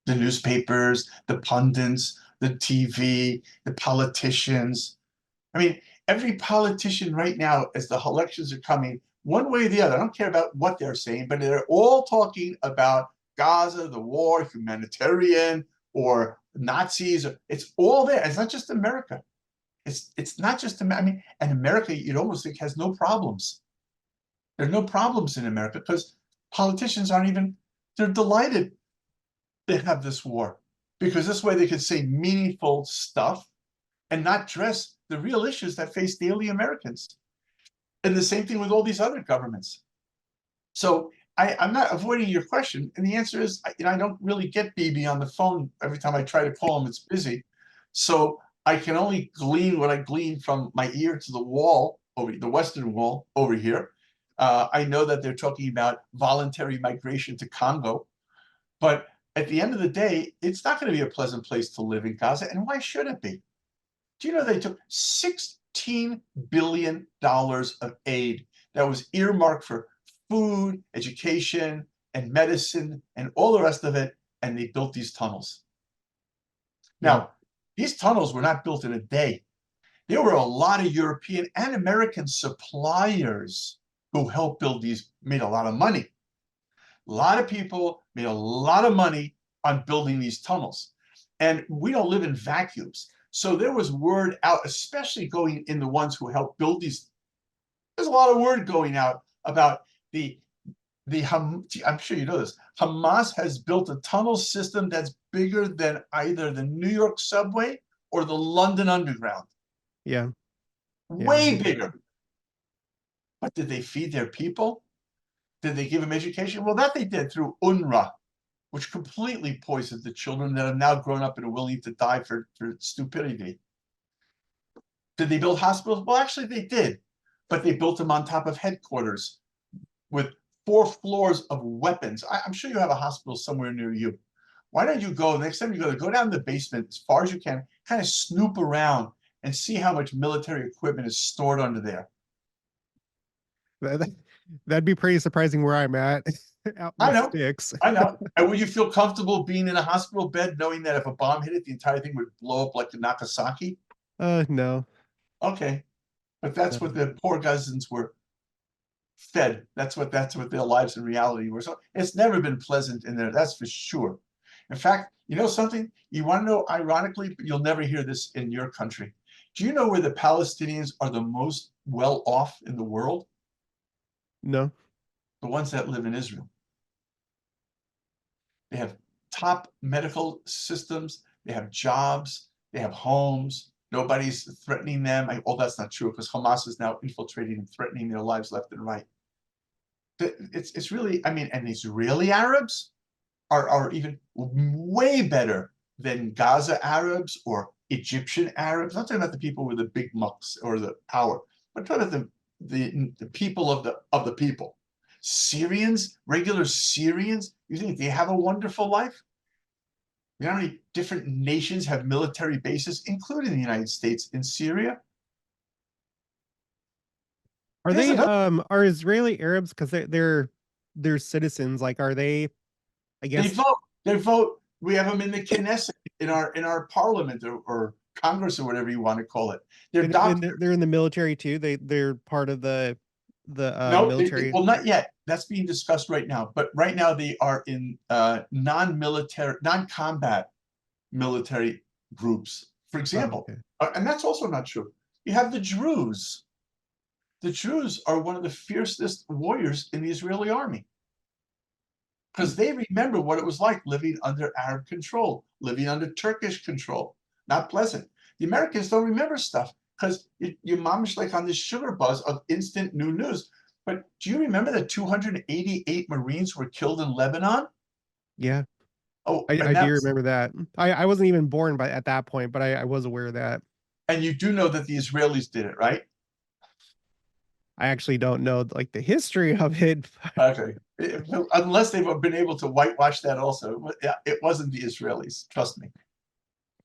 The newspapers, the pundits, the TV, the politicians. I mean, every politician right now, as the elections are coming, one way or the other, I don't care about what they're saying, but they're all talking about Gaza, the war, humanitarian, or Nazis. It's all there. It's not just America. It's not just, I mean, and America, you'd almost think has no problems. There are no problems in America because politicians aren't even, they're delighted they have this war because this way they can say meaningful stuff and not dress the real issues that face daily Americans. And the same thing with all these other governments. So I'm not avoiding your question. And the answer is, I don't really get BB on the phone. Every time I try to call him, it's busy. So I can only glean what I glean from my ear to the wall, over the Western wall over here. I know that they're talking about voluntary migration to Congo. But at the end of the day, it's not going to be a pleasant place to live in Gaza. And why should it be? Do you know they took $16 billion of aid that was earmarked for food, education, and medicine, and all the rest of it, and they built these tunnels? Yep. Now, these tunnels were not built in a day. There were a lot of European and American suppliers who helped build these, made a lot of money. A lot of people made a lot of money on building these tunnels. And we don't live in vacuums. So there was word out, especially going in the ones who helped build these. There's a lot of word going out about I'm sure you know this. Hamas has built a tunnel system that's bigger than either the New York subway or the London Underground. Yeah. Yeah. Way bigger. But did they feed their people? Did they give them education? Well, that they did through UNRWA, which completely poisoned the children that have now grown up and are willing to die for stupidity. Did they build hospitals? Well, actually, they did, but they built them on top of headquarters with 4 floors of weapons. I'm sure you have a hospital somewhere near you. Why don't you go next time you go down the basement as far as you can, kind of snoop around and see how much military equipment is stored under there. That'd be pretty surprising where I'm at, out in I the know, sticks. I know. And would you feel comfortable being in a hospital bed knowing that if a bomb hit it, the entire thing would blow up like the Nagasaki? No. Okay, but that's what the poor Gazans were fed. That's what their lives in reality were. So it's never been pleasant in there, that's for sure. In fact, you know something? You want to know, ironically, but you'll never hear this in your country. Do you know where the Palestinians are the most well off in the world? No. The ones that live in Israel. They have top medical systems, they have jobs, they have homes. Nobody's threatening them. Oh, that's not true, because Hamas is now infiltrating and threatening their lives left and right. It's really, I mean, and Israeli Arabs are even way better than Gaza Arabs or Egyptian Arabs. I'm not talking about the people with the big mucks or the power. I'm talking about the people of the people. Syrians, regular Syrians, you think they have a wonderful life? You know how many different nations have military bases, including the United States, in Syria? Are There's they another. are Israeli Arabs, because they're citizens, like are they, I They guess, vote. They vote. We have them in the Knesset, in our parliament, or Congress, or whatever you want to call it. They're and doctors. they're in the military too. They're part of the No, military. well, not yet. That's being discussed right now. But right now they are in non-military, non-combat military groups, for Oh, example. okay. And that's also not true. You have the Druze. The Druze are one of the fiercest warriors in the Israeli army, Hmm. because they remember what it was like living under Arab control, living under Turkish control. Not pleasant. The Americans don't remember stuff because your mom is like on this sugar buzz of instant new news. But do you remember that 288 Marines were killed in Lebanon? Yeah, Oh, I do remember that. I wasn't even born by at that point, but I was aware of that. and you do know that the Israelis did it, right? I actually don't know like the history of it. Okay. Unless they've been able to whitewash that also. It wasn't the Israelis, trust me.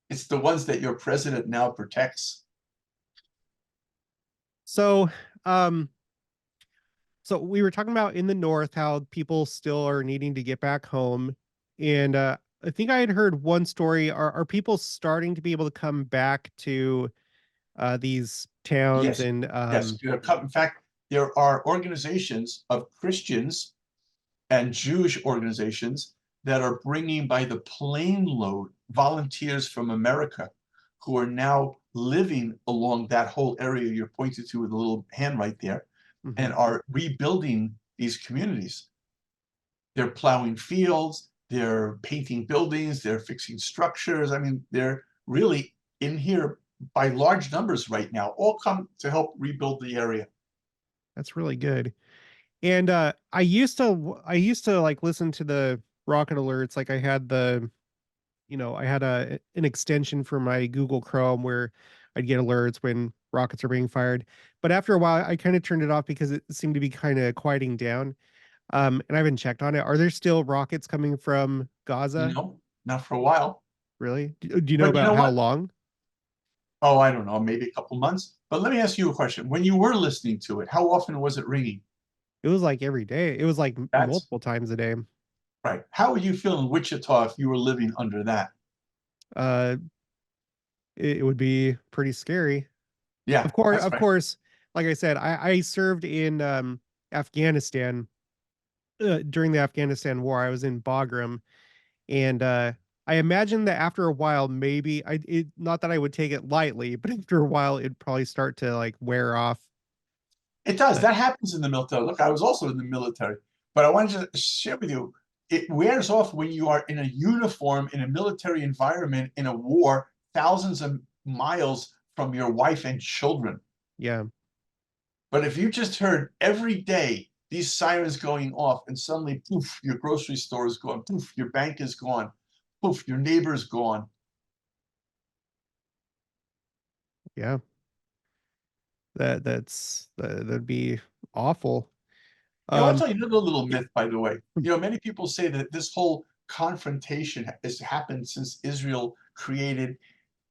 It's the ones that your president now protects. So, um, so we were talking about in the north how people still are needing to get back home, and I think I had heard one story. Are people starting to be able to come back to these towns Yes, and yes. In fact, there are organizations of Christians and Jewish organizations that are bringing by the plane load volunteers from America who are now living along that whole area you're pointing to with a little hand right there, Mhm. and are rebuilding these communities. They're plowing fields, they're painting buildings, they're fixing structures. I mean, they're really in here by large numbers right now, all come to help rebuild the area. That's really good. And I used to like listen to the rocket alerts. Like I had I had an extension for my Google Chrome where I'd get alerts when rockets are being fired. But after a while, I kind of turned it off because it seemed to be kind of quieting down. And I haven't checked on it. Are there still rockets coming from Gaza? No, not for a while. Really? Do you know But you about know how what? long? Oh, I don't know, maybe a couple months. But let me ask you a question. When you were listening to it, how often was it ringing? It was like every day. It was like That's multiple times a day. right. How would you feel in Wichita if you were living under that? Uh, it would be pretty scary. Yeah, that's Of right. course, like I said, I served in Afghanistan during the Afghanistan war. I was in Bagram, and I imagine that after a while, maybe not that I would take it lightly, but after a while, it'd probably start to like wear off. It does. But That happens in the military. Look, I was also in the military, but I wanted to share with you, it wears off when you are in a uniform, in a military environment, in a war, thousands of miles from your wife and children. yeah, But if you just heard every day these sirens going off and suddenly, poof, your grocery store is gone, poof, your bank is gone, poof, your neighbor's gone. yeah, that'd be awful. You know, I'll Um, tell you another little it- myth, by the way. You know, many people say that this whole confrontation has happened since Israel created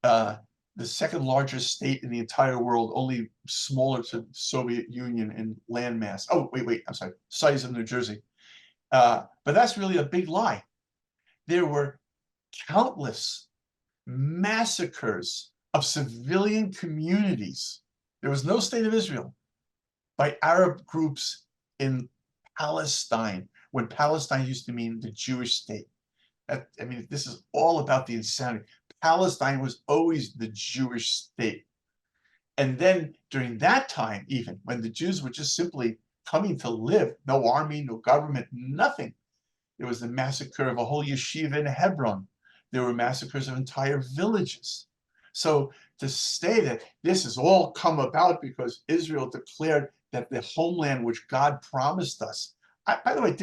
uh, the second largest state in the entire world, only smaller to the Soviet Union in landmass. Oh, wait, I'm sorry, size of New Jersey. But that's really a big lie. There were countless massacres of civilian communities. There was no state of Israel by Arab groups in Palestine, when Palestine used to mean the Jewish state. I mean, this is all about the insanity. Palestine was always the Jewish state. And then during that time, even when the Jews were just simply coming to live, no army, no government, nothing. There was the massacre of a whole yeshiva in Hebron. There were massacres of entire villages. So to say that this has all come about because Israel declared that the homeland which God promised us. By the way,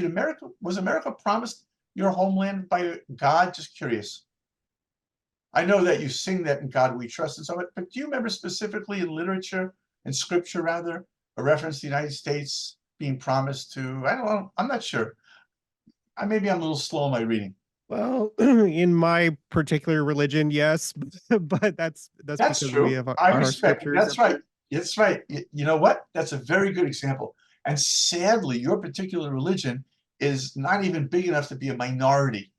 was America promised your homeland by God? Just curious. I know that you sing that in God we trust and so on, but do you remember specifically in literature, in scripture rather, a reference to the United States being promised to, I don't know, I'm not sure. Maybe I'm a little slow in my reading. Well, in my particular religion, yes, but that's That's because we true. have I our respect it. scriptures. That's right. That's right. You know what? That's a very good example. And sadly, your particular religion is not even big enough to be a minority.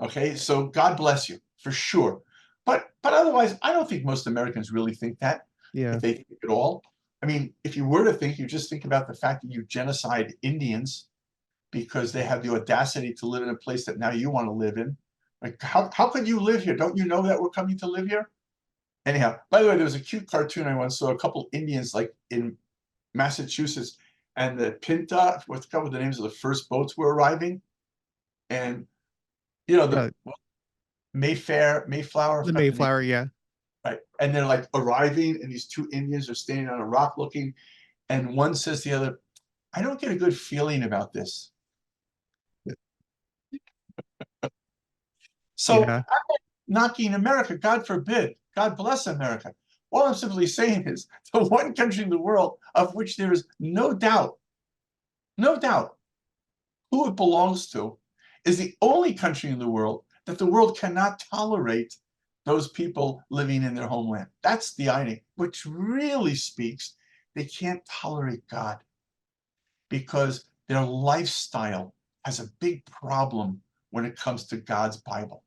Okay, so God bless you for sure. But otherwise, I don't think most Americans really think that, Yeah. if they think at all. I mean, if you were to think, you just think about the fact that you genocide Indians because they have the audacity to live in a place that now you want to live in. Like, how could you live here? Don't you know that we're coming to live here? Anyhow, by the way, there was a cute cartoon I once saw, a couple Indians like in Massachusetts, and the Pinta, what's a couple of the names of the first boats were arriving, and the Mayflower, I The forgot the name, Mayflower, yeah. right? And they're like arriving, and these two Indians are standing on a rock looking, and one says to the other, "I don't get a good feeling about this." So Yeah. I'm not knocking America, God forbid, God bless America. All I'm simply saying is the one country in the world of which there is no doubt, no doubt who it belongs to is the only country in the world that the world cannot tolerate those people living in their homeland. That's the irony, which really speaks. They can't tolerate God because their lifestyle has a big problem when it comes to God's Bible.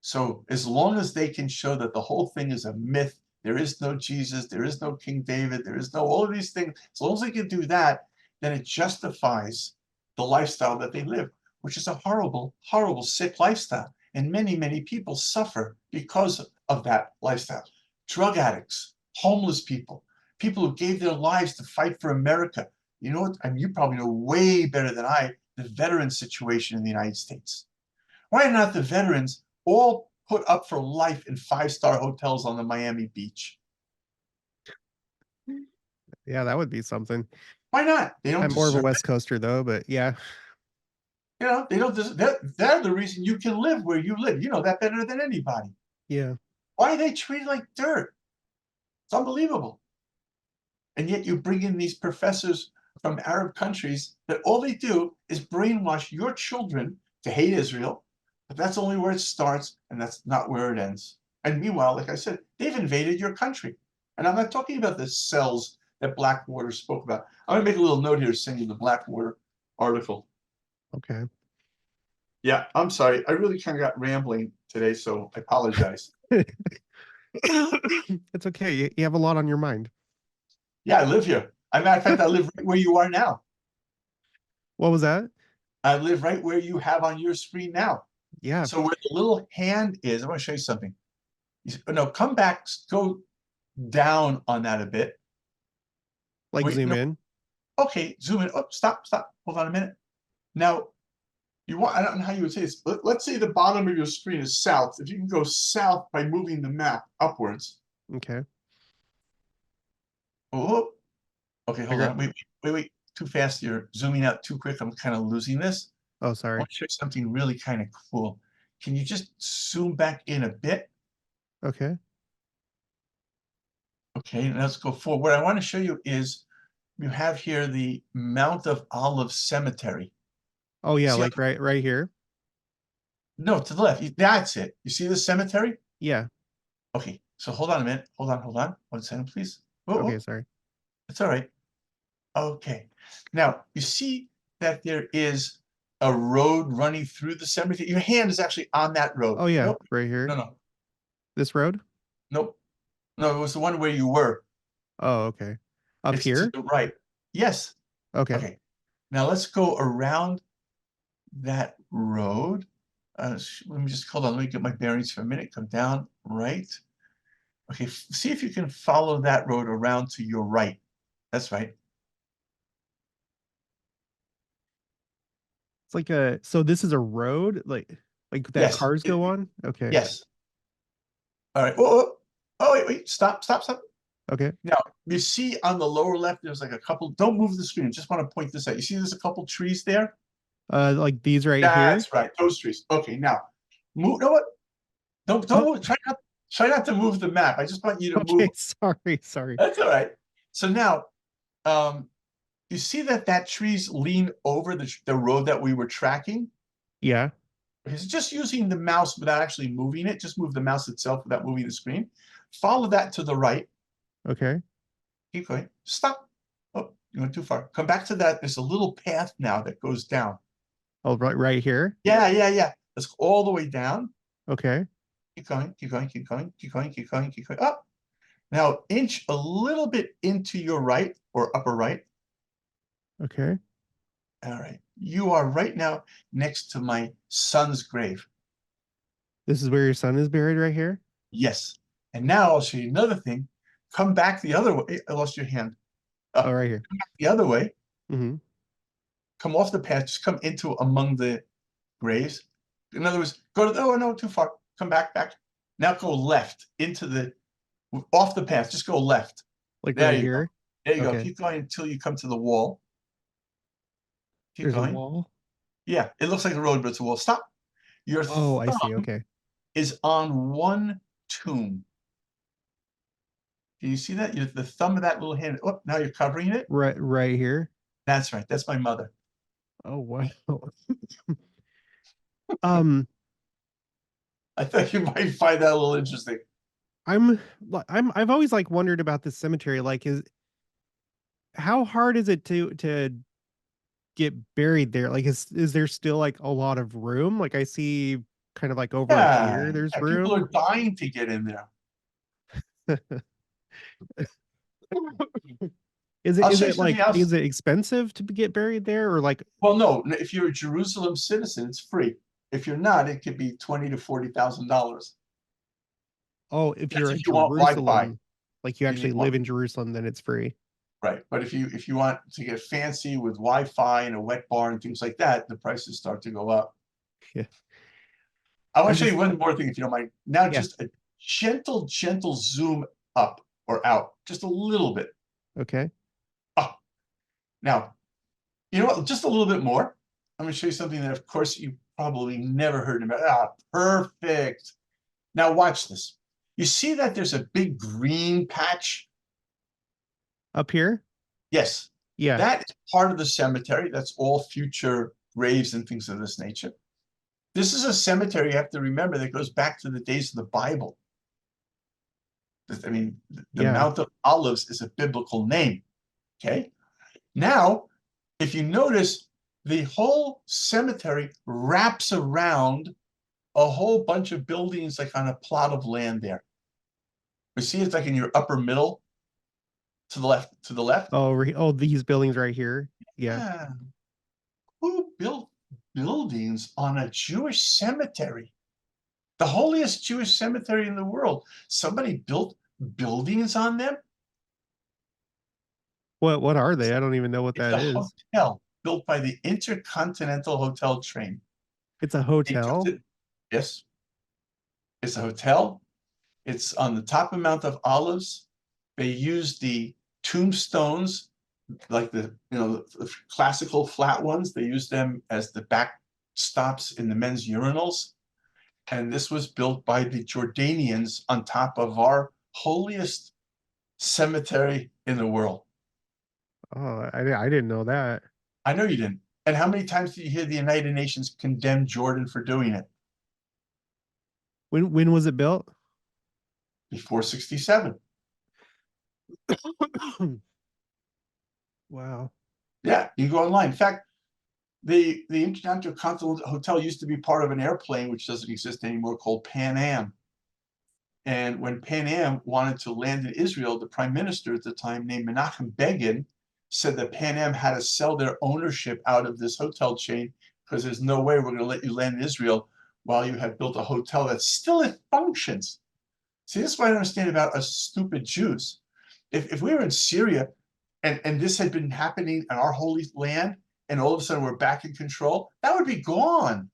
So as long as they can show that the whole thing is a myth, there is no Jesus, there is no King David, there is no all of these things, as long as they can do that, then it justifies the lifestyle that they live, which is a horrible, horrible, sick lifestyle. And many, many people suffer because of that lifestyle. Drug addicts, homeless people, people who gave their lives to fight for America. You know what? I mean, you probably know way better than I the veteran situation in the United States. Why are not the veterans all put up for life in five-star hotels on the Miami beach? Yeah, that would be something. Why not? They don't I'm more of a deserve West it. Coaster though, but yeah. They don't deserve. They're the reason you can live where you live. You know that better than anybody. Yeah. Why are they treated like dirt? It's unbelievable. And yet you bring in these professors from Arab countries that all they do is brainwash your children to hate Israel. But that's only where it starts, and that's not where it ends. And meanwhile, like I said, they've invaded your country. And I'm not talking about the cells that Blackwater spoke about. I'm going to make a little note here to send you the Blackwater article. Okay. Yeah, I'm sorry. I really kind of got rambling today, so I apologize. It's okay. You have a lot on your mind. Yeah, I live here. As a matter of fact, I live right where you are now. What was that? I live right where you have on your screen now. Yeah. So where the little hand is, I want to show you something. No, come back, go down on that a bit. Like Wait, zoom no, in. okay, zoom in. Oh, stop. Hold on a minute. Now, I don't know how you would say this. Let's say the bottom of your screen is south. If you can go south by moving the map upwards. Okay. Oh, okay, hold Figure on. Wait. Too fast. You're zooming out too quick. I'm kind of losing this. Oh, I sorry. want to show you something really kind of cool. Can you just zoom back in a bit? Okay. Okay, let's go forward. What I want to show you is you have here the Mount of Olives Cemetery. Oh yeah, See like right here. no, to the left. That's it. You see the cemetery? Yeah. Okay, so hold on a minute. Hold on. 1 second, please. Okay, Oh, sorry. it's all right. Okay. Now, you see that there is a road running through the cemetery. Your hand is actually on that road. Oh yeah, Nope. right here. No. This road? Nope. No, it was the one where you were. Oh, okay. Up It's to here? the right. Yes. Okay. Okay. Now let's go around that road. Let me just hold on. Let me get my bearings for a minute. Come down right. Okay. See if you can follow that road around to your right. That's right. It's like so this is a road, like that Yes. cars go on? Okay. Yes. All right. Oh, wait. Stop. Okay. Now, you see on the lower left, there's like a couple. Don't move the screen. Just want to point this out. You see there's a couple trees there? Like these right here. That's right. Those trees. Okay. Now, move. No, what? Don't Oh, move. Try not to move the map. I just want you to okay. move. Sorry. That's all right. So now, um, you see that trees lean over the road that we were tracking? Yeah. It's just using the mouse without actually moving it. Just move the mouse itself without moving the screen. Follow that to the right. Okay. Keep going. Stop. Oh, you went too far. Come back to that. There's a little path now that goes down. Oh, right here. Yeah. Let's go all the way down. Okay. Keep going. Up. Now inch a little bit into your right or upper right. Okay. All right. You are right now next to my son's grave. This is where your son is buried right here? Yes. And now I'll show you another thing. Come back the other way. I lost your hand. Oh, right here. Come back the other way. Mm-hmm. Come off the path. Just come into among the graves. In other words, go to oh no, too far. Come back. Now go left off the path. Just go left. Like There right you go. here? There you go. Okay. Keep going until you come to the wall. Keep There's a going. wall. Yeah, it looks like a road, but it's a wall. Stop. Your Oh, I see. thumb Okay. is on one tomb. Can you see that? The thumb of that little hand. Oh, now you're covering it. Right here. That's right. That's my mother. Oh, wow. Um, I thought you might find that a little interesting. I've always like wondered about this cemetery. Like, how hard is it to get buried there? Like, is there still like a lot of room? Like, I see kind of like over here, there's People room. are dying to get in there. I'll Is show you it something like else. is it expensive to get buried there, or like? Well, no, if you're a Jerusalem citizen, it's free. If you're not, it could be $20,000 to $40,000. Oh, if That's you're in if you want Wi-Fi. Jerusalem, like you You need actually live in Jerusalem, then it's free. right. But if you want to get fancy with Wi-Fi and a wet bar and things like that, the prices start to go up. Yeah. I want I'm to show you just one more thing, if you don't mind. Now, Yeah. just a gentle zoom up or out, just a little bit. Okay. Oh, now, you know what? Just a little bit more. I'm going to show you something that, of course, you probably never heard about. Ah, perfect. Now, watch this. You see that there's a big green patch? Up here? Yes. Yeah. That is part of the cemetery. That's all future graves and things of this nature. This is a cemetery, you have to remember, that goes back to the days of the Bible. I mean, the Yeah. Mount of Olives is a biblical name. Okay. Now, if you notice, the whole cemetery wraps around a whole bunch of buildings like on a plot of land there. You see it's like in your upper middle to the left. Oh, these buildings right here. Yeah. Yeah. Who built buildings on a Jewish cemetery? The holiest Jewish cemetery in the world. Somebody built buildings on them? What are they? I don't even know what It's that a is. hotel built by the Intercontinental Hotel Train. It's a They took hotel. yes, it's a hotel. It's on the top of Mount of Olives. They used the tombstones, like the classical flat ones. They used them as the backstops in the men's urinals. And this was built by the Jordanians on top of our holiest cemetery in the world. Oh, I didn't know that. I know you didn't. And how many times did you hear the United Nations condemn Jordan for doing it? When was it built? Before 67. Wow. Yeah, you can go online. In fact, the Intercontinental Hotel used to be part of an airplane, which doesn't exist anymore, called Pan Am. And when Pan Am wanted to land in Israel, the prime minister at the time, named Menachem Begin, said that Pan Am had to sell their ownership out of this hotel chain because there's no way we're going to let you land in Israel while you have built a hotel that still functions. See, this is what I don't understand about us stupid Jews. If we were in Syria and this had been happening in our holy land, and all of a sudden we're back in control, that would be gone.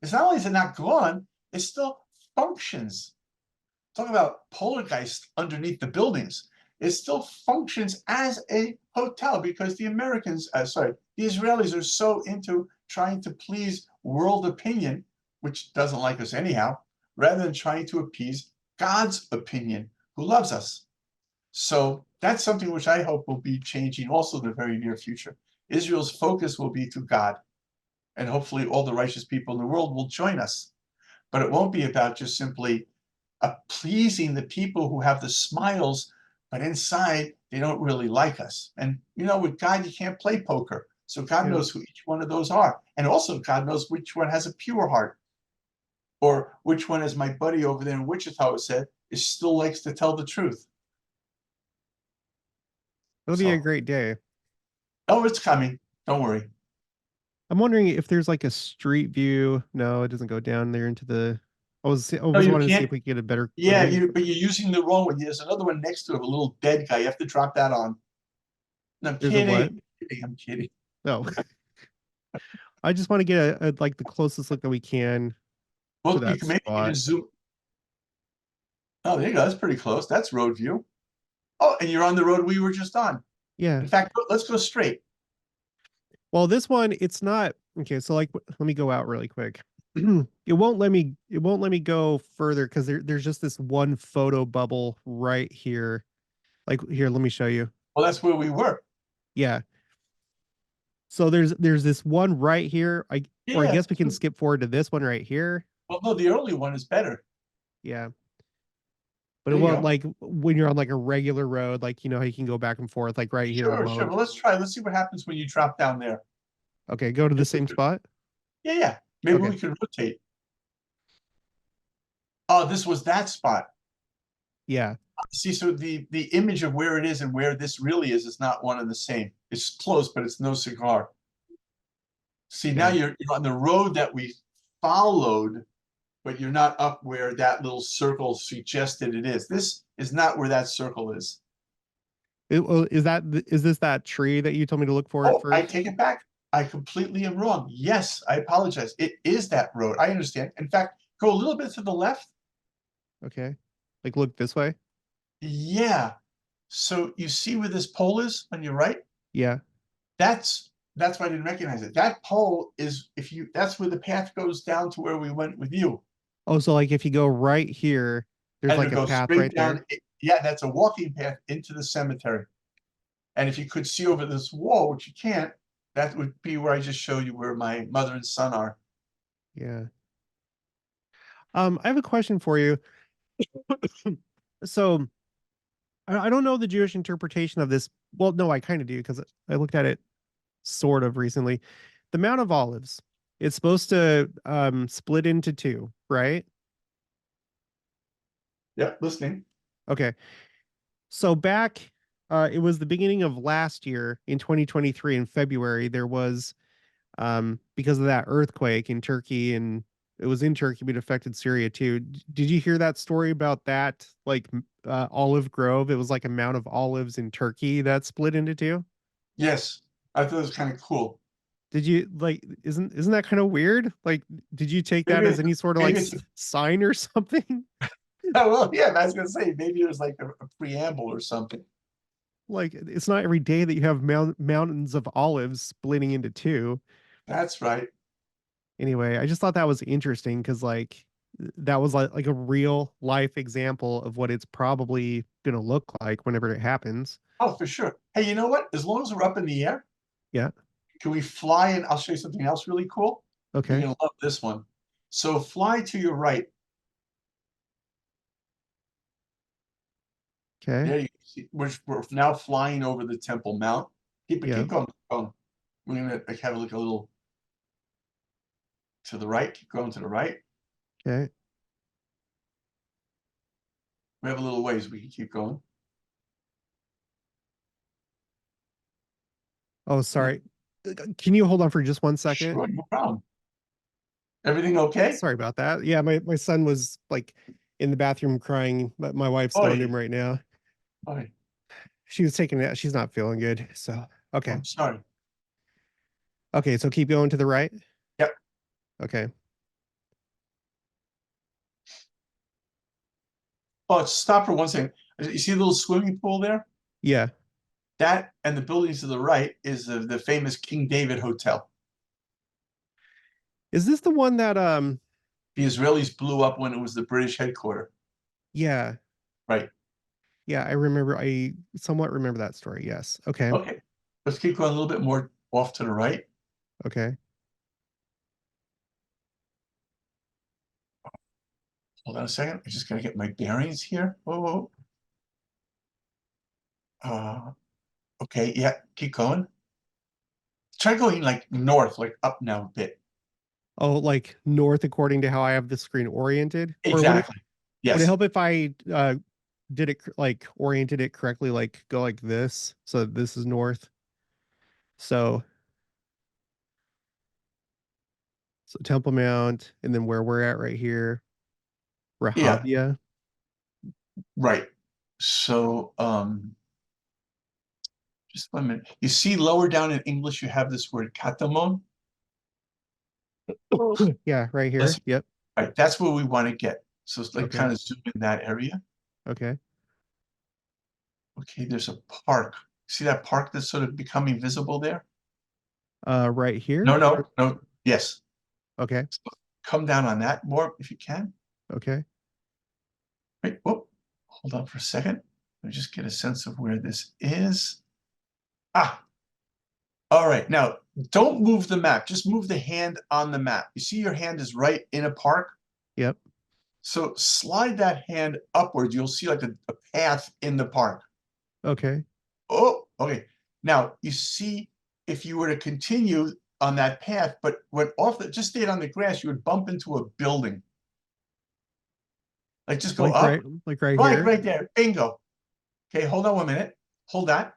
It's not only is it not gone, it still functions. Talk about poltergeist underneath the buildings. It still functions as a hotel because the Israelis are so into trying to please world opinion, which doesn't like us anyhow, rather than trying to appease God's opinion, who loves us. So that's something which I hope will be changing also in the very near future. Israel's focus will be to God, and hopefully all the righteous people in the world will join us. But it won't be about just simply pleasing the people who have the smiles, but inside they don't really like us. And with God, you can't play poker. So God knows who each one of those are. And also God knows which one has a pure heart, or which one, as my buddy over there in Wichita said, still likes to tell the truth. It'll be a great day. Oh, it's coming. Don't worry. I'm wondering if there's like a street view. No, it doesn't go down there into the. I was No, wanting to see if we could get a better. Yeah, but you're using the wrong one. There's another one next to it, a little dead guy. You have to drop that on. No, I'm There's a what? kidding. I'm kidding. No. I just want to get a like the closest look that we can to Well, that maybe you spot. can zoom. Oh, there you go. That's pretty close. That's road view. Oh, and you're on the road we were just on. Yeah. In fact, let's go straight. Well, this one, it's not okay. So like, let me go out really quick. It won't let me go further because there's just this one photo bubble right here. Like here, let me show you. Well, that's where we were. Yeah. So there's this one right here. Or I Yeah. guess we can skip forward to this one right here. Well, no, the early one is better. Yeah. But it There you won't go. like when you're on like a regular road, like how you can go back and forth, like right here. Sure, sure. Well, let's try. Let's see what happens when you drop down there. Okay, go to the same spot. Yeah. Maybe Okay. we can rotate. Oh, this was that spot. Yeah. See, so the image of where it is and where this really is not one and the same. It's close, but it's no cigar. See, now you're on the road that we followed, but you're not up where that little circle suggested it is. This is not where that circle is. Is this that tree that you told me to look for at Oh, I first? take it back. I completely am wrong. Yes, I apologize. It is that road. I understand. In fact, go a little bit to the left. Okay. Like look this way? Yeah. So you see where this pole is on your right? Yeah. That's why I didn't recognize it. That pole is that's where the path goes down to where we went with you. Oh, so like if you go right here, there's And like it'll a go path straight right down. there. Yeah, that's a walking path into the cemetery. And if you could see over this wall, which you can't, that would be where I just showed you where my mother and son are. Yeah. I have a question for you. So I don't know the Jewish interpretation of this. Well, no, I kind of do because I looked at it sort of recently. The Mount of Olives, it's supposed to split into two, right? Yep, listening. Okay. So back it was the beginning of last year in 2023 in February, there was because of that earthquake in Turkey, and it was in Turkey, but it affected Syria too. Did you hear that story about that? Like olive grove, it was like a mount of olives in Turkey that split into two. Yes, I thought it was kind of cool. Did you like? Isn't that kind of weird? Like, did you take that Maybe as any sort of like maybe it's sign or something? oh, well, yeah, I was gonna say maybe it was like a preamble or something. Like, it's not every day that you have mountains of olives splitting into two. That's right. Anyway, I just thought that was interesting because like that was like a real life example of what it's probably gonna look like whenever it happens. Oh, for sure. Hey, you know what? As long as we're up in the air, Yeah. can we fly? And I'll show you something else really cool. You're Okay. gonna love this one. So fly to your right. Okay. There you see, we're now flying over the Temple Mount. Yeah. Keep going. Keep going. We're gonna have a look a little to the right. Keep going to the right. Okay. We have a little ways. We can keep going. Oh, sorry. Can you hold on for just 1 second? Sure, no problem. Everything okay? Sorry about that. Yeah, my son was like in the bathroom crying, but my wife's going to him Oi, right now. oi. She was taking it. She's not feeling good. So, okay. I'm sorry. Okay, so keep going to the right. Yep. Okay. Oh, stop for 1 second. You see the little swimming pool there? Yeah. That and the buildings to the right is the famous King David Hotel. Is this the one that The Israelis blew up when it was the British headquarters. yeah. Right. Yeah, I remember. I somewhat remember that story. Yes. Okay. Okay. Let's keep going a little bit more off to the right. Okay. Hold on a second. I just gotta get my bearings here. Whoa, whoa. Okay, yeah, keep going. Try going like north, like up now a bit. Oh, like north according to how I have the screen oriented? Or Exactly. would it Yes. help if I did it like oriented it correctly, like go like this? So this is north. So Temple Mount, and then where we're at right here, Yeah, Rahavia. right. So just 1 minute. You see lower down in English, you have this word katamon. Yeah, right here. Let's Yep. right, that's where we want to get. So it's like Okay. kind of zoom in that area. Okay. Okay, there's a park. See that park that's sort of becoming visible there? Right No, here. no, no. Yes. Okay. So come down on that more if you can. Okay. Wait, whoop. Hold on for a second. Let me just get a sense of where this is. Ah, all right. Now, don't move the map. Just move the hand on the map. You see your hand is right in a park? Yep. So slide that hand upwards. You'll see like a path in the park. Okay. Oh, okay. Now, you see if you were to continue on that path, but went off the, just stayed on the grass, you would bump into a building. Like just go up. Like right Right, here. right there. Bingo. Okay, hold on 1 minute. Hold that.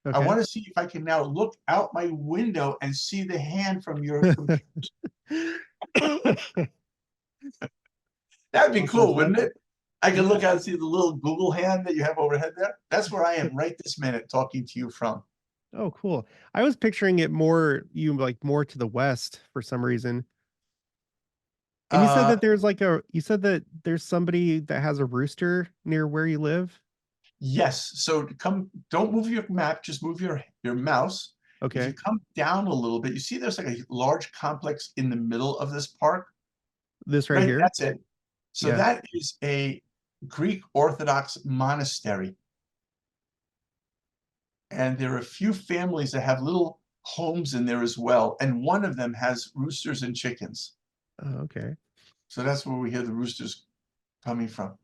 I Okay. want to see if I can now look out my window and see the hand from your computer. That'd be Awesome. cool, wouldn't it? I can Yeah. look out and see the little Google hand that you have overhead there. That's where I am right this minute talking to you from. Oh, cool. I was picturing it more you like more to the west for some reason. And Uh, you said that there's somebody that has a rooster near where you live. yes. So to come, don't move your map, just move your mouse. If you Okay. come down a little bit, you see there's like a large complex in the middle of this park, This right right? here. That's it. So Yeah. that is a Greek Orthodox monastery. And there are a few families that have little homes in there as well. And one of them has roosters and chickens. Oh, okay. So that's where we hear the roosters coming from.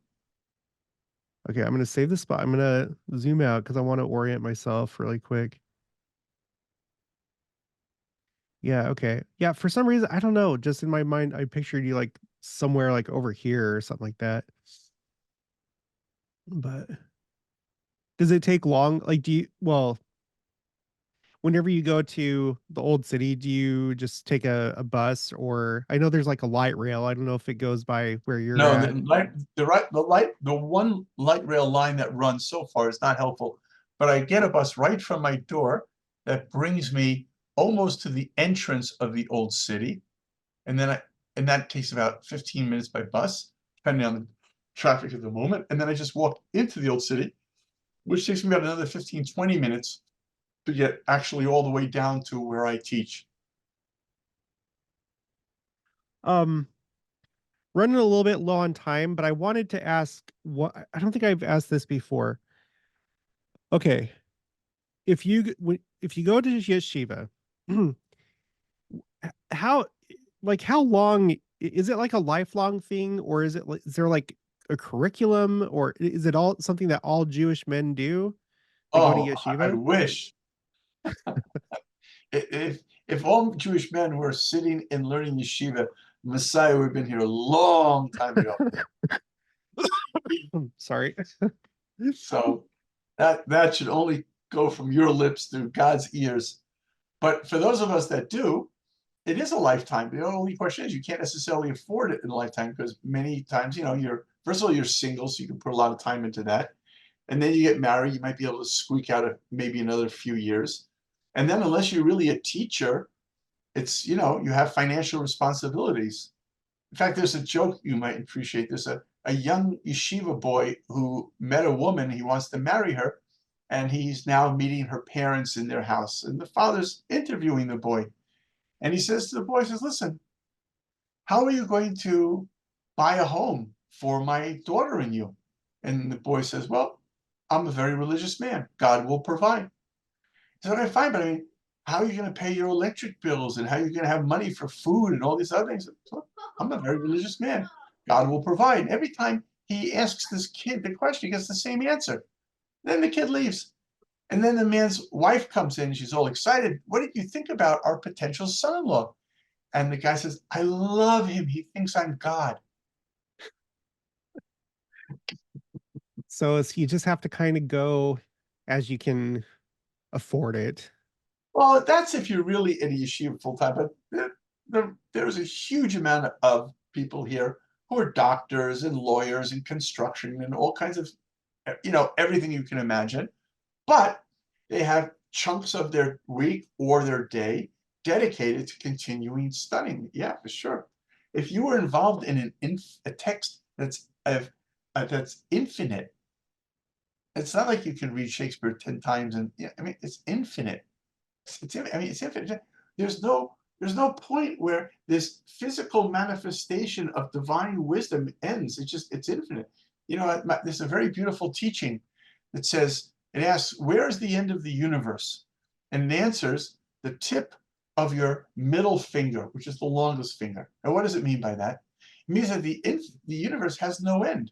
Okay, I'm gonna save the spot. I'm gonna zoom out because I want to orient myself really quick. Yeah, okay. Yeah, for some reason, I don't know. Just in my mind, I pictured you like somewhere like over here or something like that. But does it take long? Like, whenever you go to the old city, do you just take a bus or I know there's like a light rail. I don't know if it goes by where you're No, at. the one light rail line that runs so far is not helpful. But I get a bus right from my door that brings me almost to the entrance of the old city. And that takes about 15 minutes by bus, depending on the traffic at the moment. And then I just walk into the old city, which takes me about another 15, 20 minutes to get actually all the way down to where I teach. Um, Running a little bit low on time, but I wanted to ask what I don't think I've asked this before. Okay, if you go to yeshiva, how how long is it like a lifelong thing or is there like a curriculum or is it all something that all Jewish men do that go to Oh, I yeshiva? wish if all Jewish men were sitting and learning yeshiva, Messiah would have been here a long time ago. Sorry. So that should only go from your lips to God's ears. But for those of us that do, it is a lifetime. The only question is you can't necessarily afford it in a lifetime because many times, you're first of all, you're single, so you can put a lot of time into that. And then you get married, you might be able to squeak out maybe another few years. And then unless you're really a teacher, it's, you have financial responsibilities. In fact, there's a joke, you might appreciate this. A young yeshiva boy who met a woman, he wants to marry her, and he's now meeting her parents in their house. And the father's interviewing the boy. And he says to the boy, says, listen, how are you going to buy a home for my daughter and you? And the boy says, well, I'm a very religious man. God will provide. He said, okay, fine, but I mean, how are you going to pay your electric bills and how are you going to have money for food and all these other things? So, I'm a very religious man. God will provide. And every time he asks this kid the question, he gets the same answer. Then the kid leaves. And then the man's wife comes in. She's all excited. What did you think about our potential son-in-law? And the guy says, I love him. He thinks I'm God. So you just have to kind of go as you can afford it. Well, that's if you're really in a yeshiva full time, but there's a huge amount of people here who are doctors and lawyers and construction and all kinds of, everything you can imagine. But they have chunks of their week or their day dedicated to continuing studying. Yeah, for sure. If you were involved in a text that's infinite, it's not like you can read Shakespeare 10 times and I mean it's infinite. It's infinite. There's no point where this physical manifestation of divine wisdom ends. It's infinite. There's a very beautiful teaching that says it asks, where is the end of the universe? And it answers the tip of your middle finger, which is the longest finger. And what does it mean by that? It means that the universe has no end.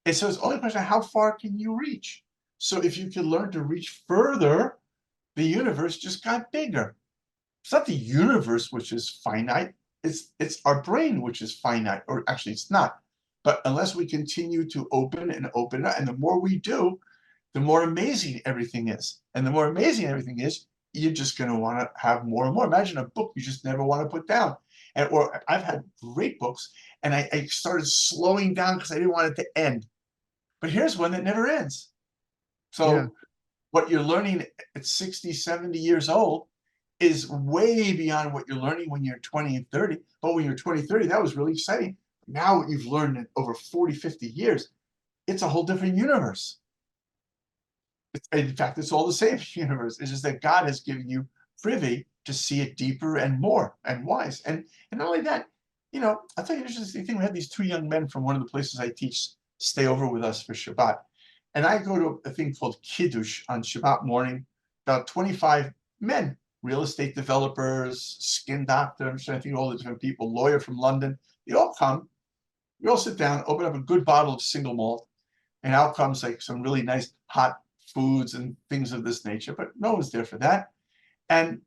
And so it's only a question of how far can you reach? So if you can learn to reach further, the universe just got bigger. It's not the universe which is finite, it's our brain which is finite, or actually it's not. But unless we continue to open and open it, and the more we do, the more amazing everything is. And the more amazing everything is, you're just going to want to have more and more. Imagine a book you just never want to put down. Or I've had great books, and I started slowing down because I didn't want it to end. But here's one that never ends. So Yeah. what you're learning at 60, 70 years old is way beyond what you're learning when you're 20 and 30. But when you're 20, 30, that was really exciting. Now what you've learned in over 40, 50 years, it's a whole different universe. In fact, it's all the same universe. It's just that God has given you privy to see it deeper and more and wise. And not only that, I'll tell you an interesting thing. We had these two young men from one of the places I teach stay over with us for Shabbat. And I go to a thing called Kiddush on Shabbat morning, about 25 men, real estate developers, skin doctors, I think all the different people, lawyer from London. They all come. We all sit down, open up a good bottle of single malt, and out comes like some really nice hot foods and things of this nature, but no one's there for that. And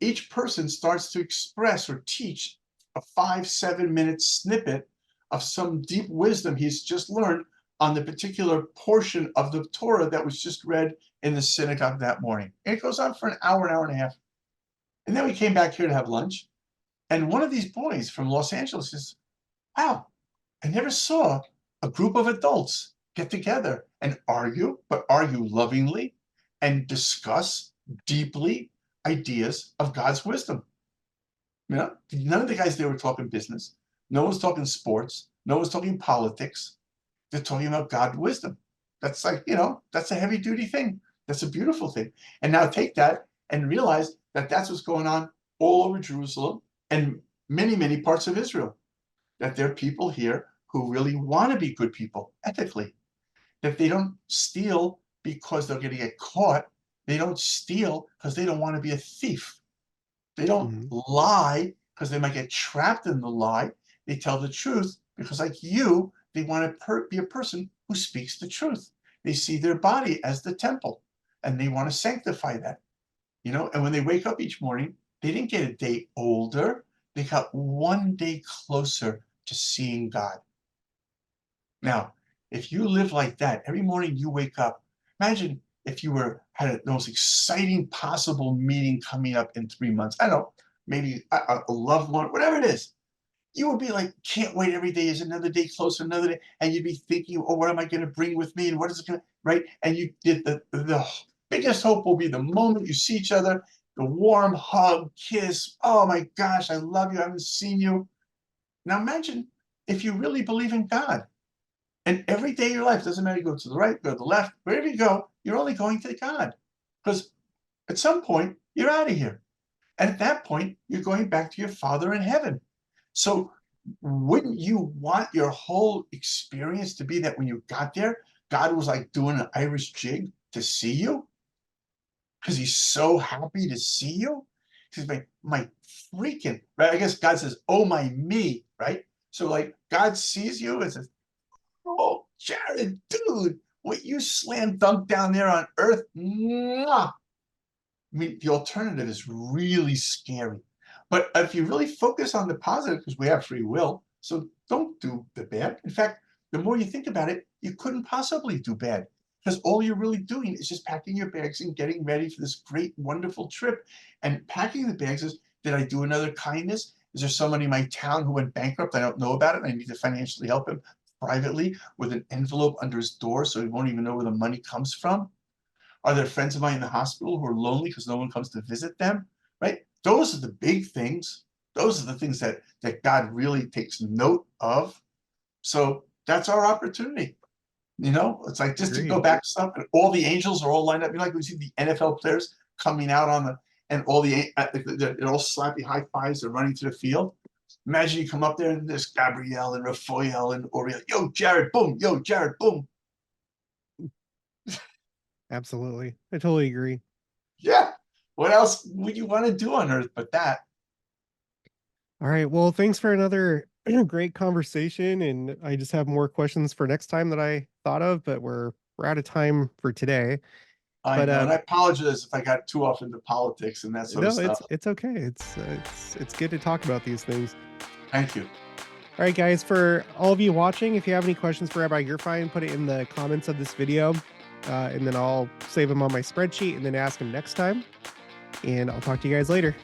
each person starts to express or teach a 5-7 minute snippet of some deep wisdom he's just learned on the particular portion of the Torah that was just read in the synagogue that morning. And it goes on for an hour and a half. And then we came back here to have lunch. And one of these boys from Los Angeles says, wow, I never saw a group of adults get together and argue, but argue lovingly and discuss deeply ideas of God's wisdom. None of the guys there were talking business. No one's talking sports. No one's talking politics. They're talking about God's wisdom. That's like, that's a heavy duty thing. That's a beautiful thing. And now take that and realize that that's what's going on all over Jerusalem and many, many parts of Israel. That there are people here who really want to be good people ethically. That they don't steal because they're going to get caught. They don't steal because they don't want to be a thief. They don't lie because they might get trapped in the lie. They tell the truth because, like you, they want to be a person who speaks the truth. They see their body as the temple, and they want to sanctify that. And when they wake up each morning, they didn't get a day older. They got one day closer to seeing God. Now, if you live like that, every morning you wake up, imagine if you had the most exciting possible meeting coming up in 3 months. I don't know, maybe a loved one, whatever it is. You would be like, can't wait, every day is another day closer, another day. And you'd be thinking, oh, what am I going to bring with me? And what is it going to, right? And you did the biggest hope will be the moment you see each other, the warm hug, kiss. Oh my gosh, I love you. I haven't seen you. Now imagine if you really believe in God. And every day of your life, doesn't matter, you go to the right, go to the left, wherever you go, you're only going to God. Because at some point, you're out of here. And at that point, you're going back to your Father in heaven. So wouldn't you want your whole experience to be that when you got there, God was like doing an Irish jig to see you? Because he's so happy to see you? He's like, my freaking, right? I guess God says, oh my me, right? So like God sees you and says, oh, Jared, dude, what you slam dunk down there on earth, mwah. I mean, the alternative is really scary. But if you really focus on the positive, because we have free will, so don't do the bad. In fact, the more you think about it, you couldn't possibly do bad, because all you're really doing is just packing your bags and getting ready for this great, wonderful trip. And packing the bags is, did I do another kindness? Is there somebody in my town who went bankrupt? I don't know about it. I need to financially help him privately with an envelope under his door so he won't even know where the money comes from. Are there friends of mine in the hospital who are lonely because no one comes to visit them? Right? Those are the big things. Those are the things that God really takes note of. So that's our opportunity. It's like just to go back to stuff, and all the angels are all lined up. Like we see the NFL players coming out and all they're all slappy high fives. They're running to the field. Imagine you come up there and there's Gabrielle and Raphael and Oriel. Yo, Jared, boom. Yo, Jared, boom. Absolutely. I totally agree. Yeah. What else would you want to do on Earth but that? All right. Well, thanks for another great conversation. And I just have more questions for next time that I thought of, but we're out of time for today. I know, and I apologize if I got too off into politics and that sort of stuff. It's okay. It's good to talk about these things. Thank you. All right, guys, for all of you watching, if you have any questions for Rabbi Gerfein, put it in the comments of this video, and then I'll save them on my spreadsheet and then ask them next time. And I'll talk to you guys later.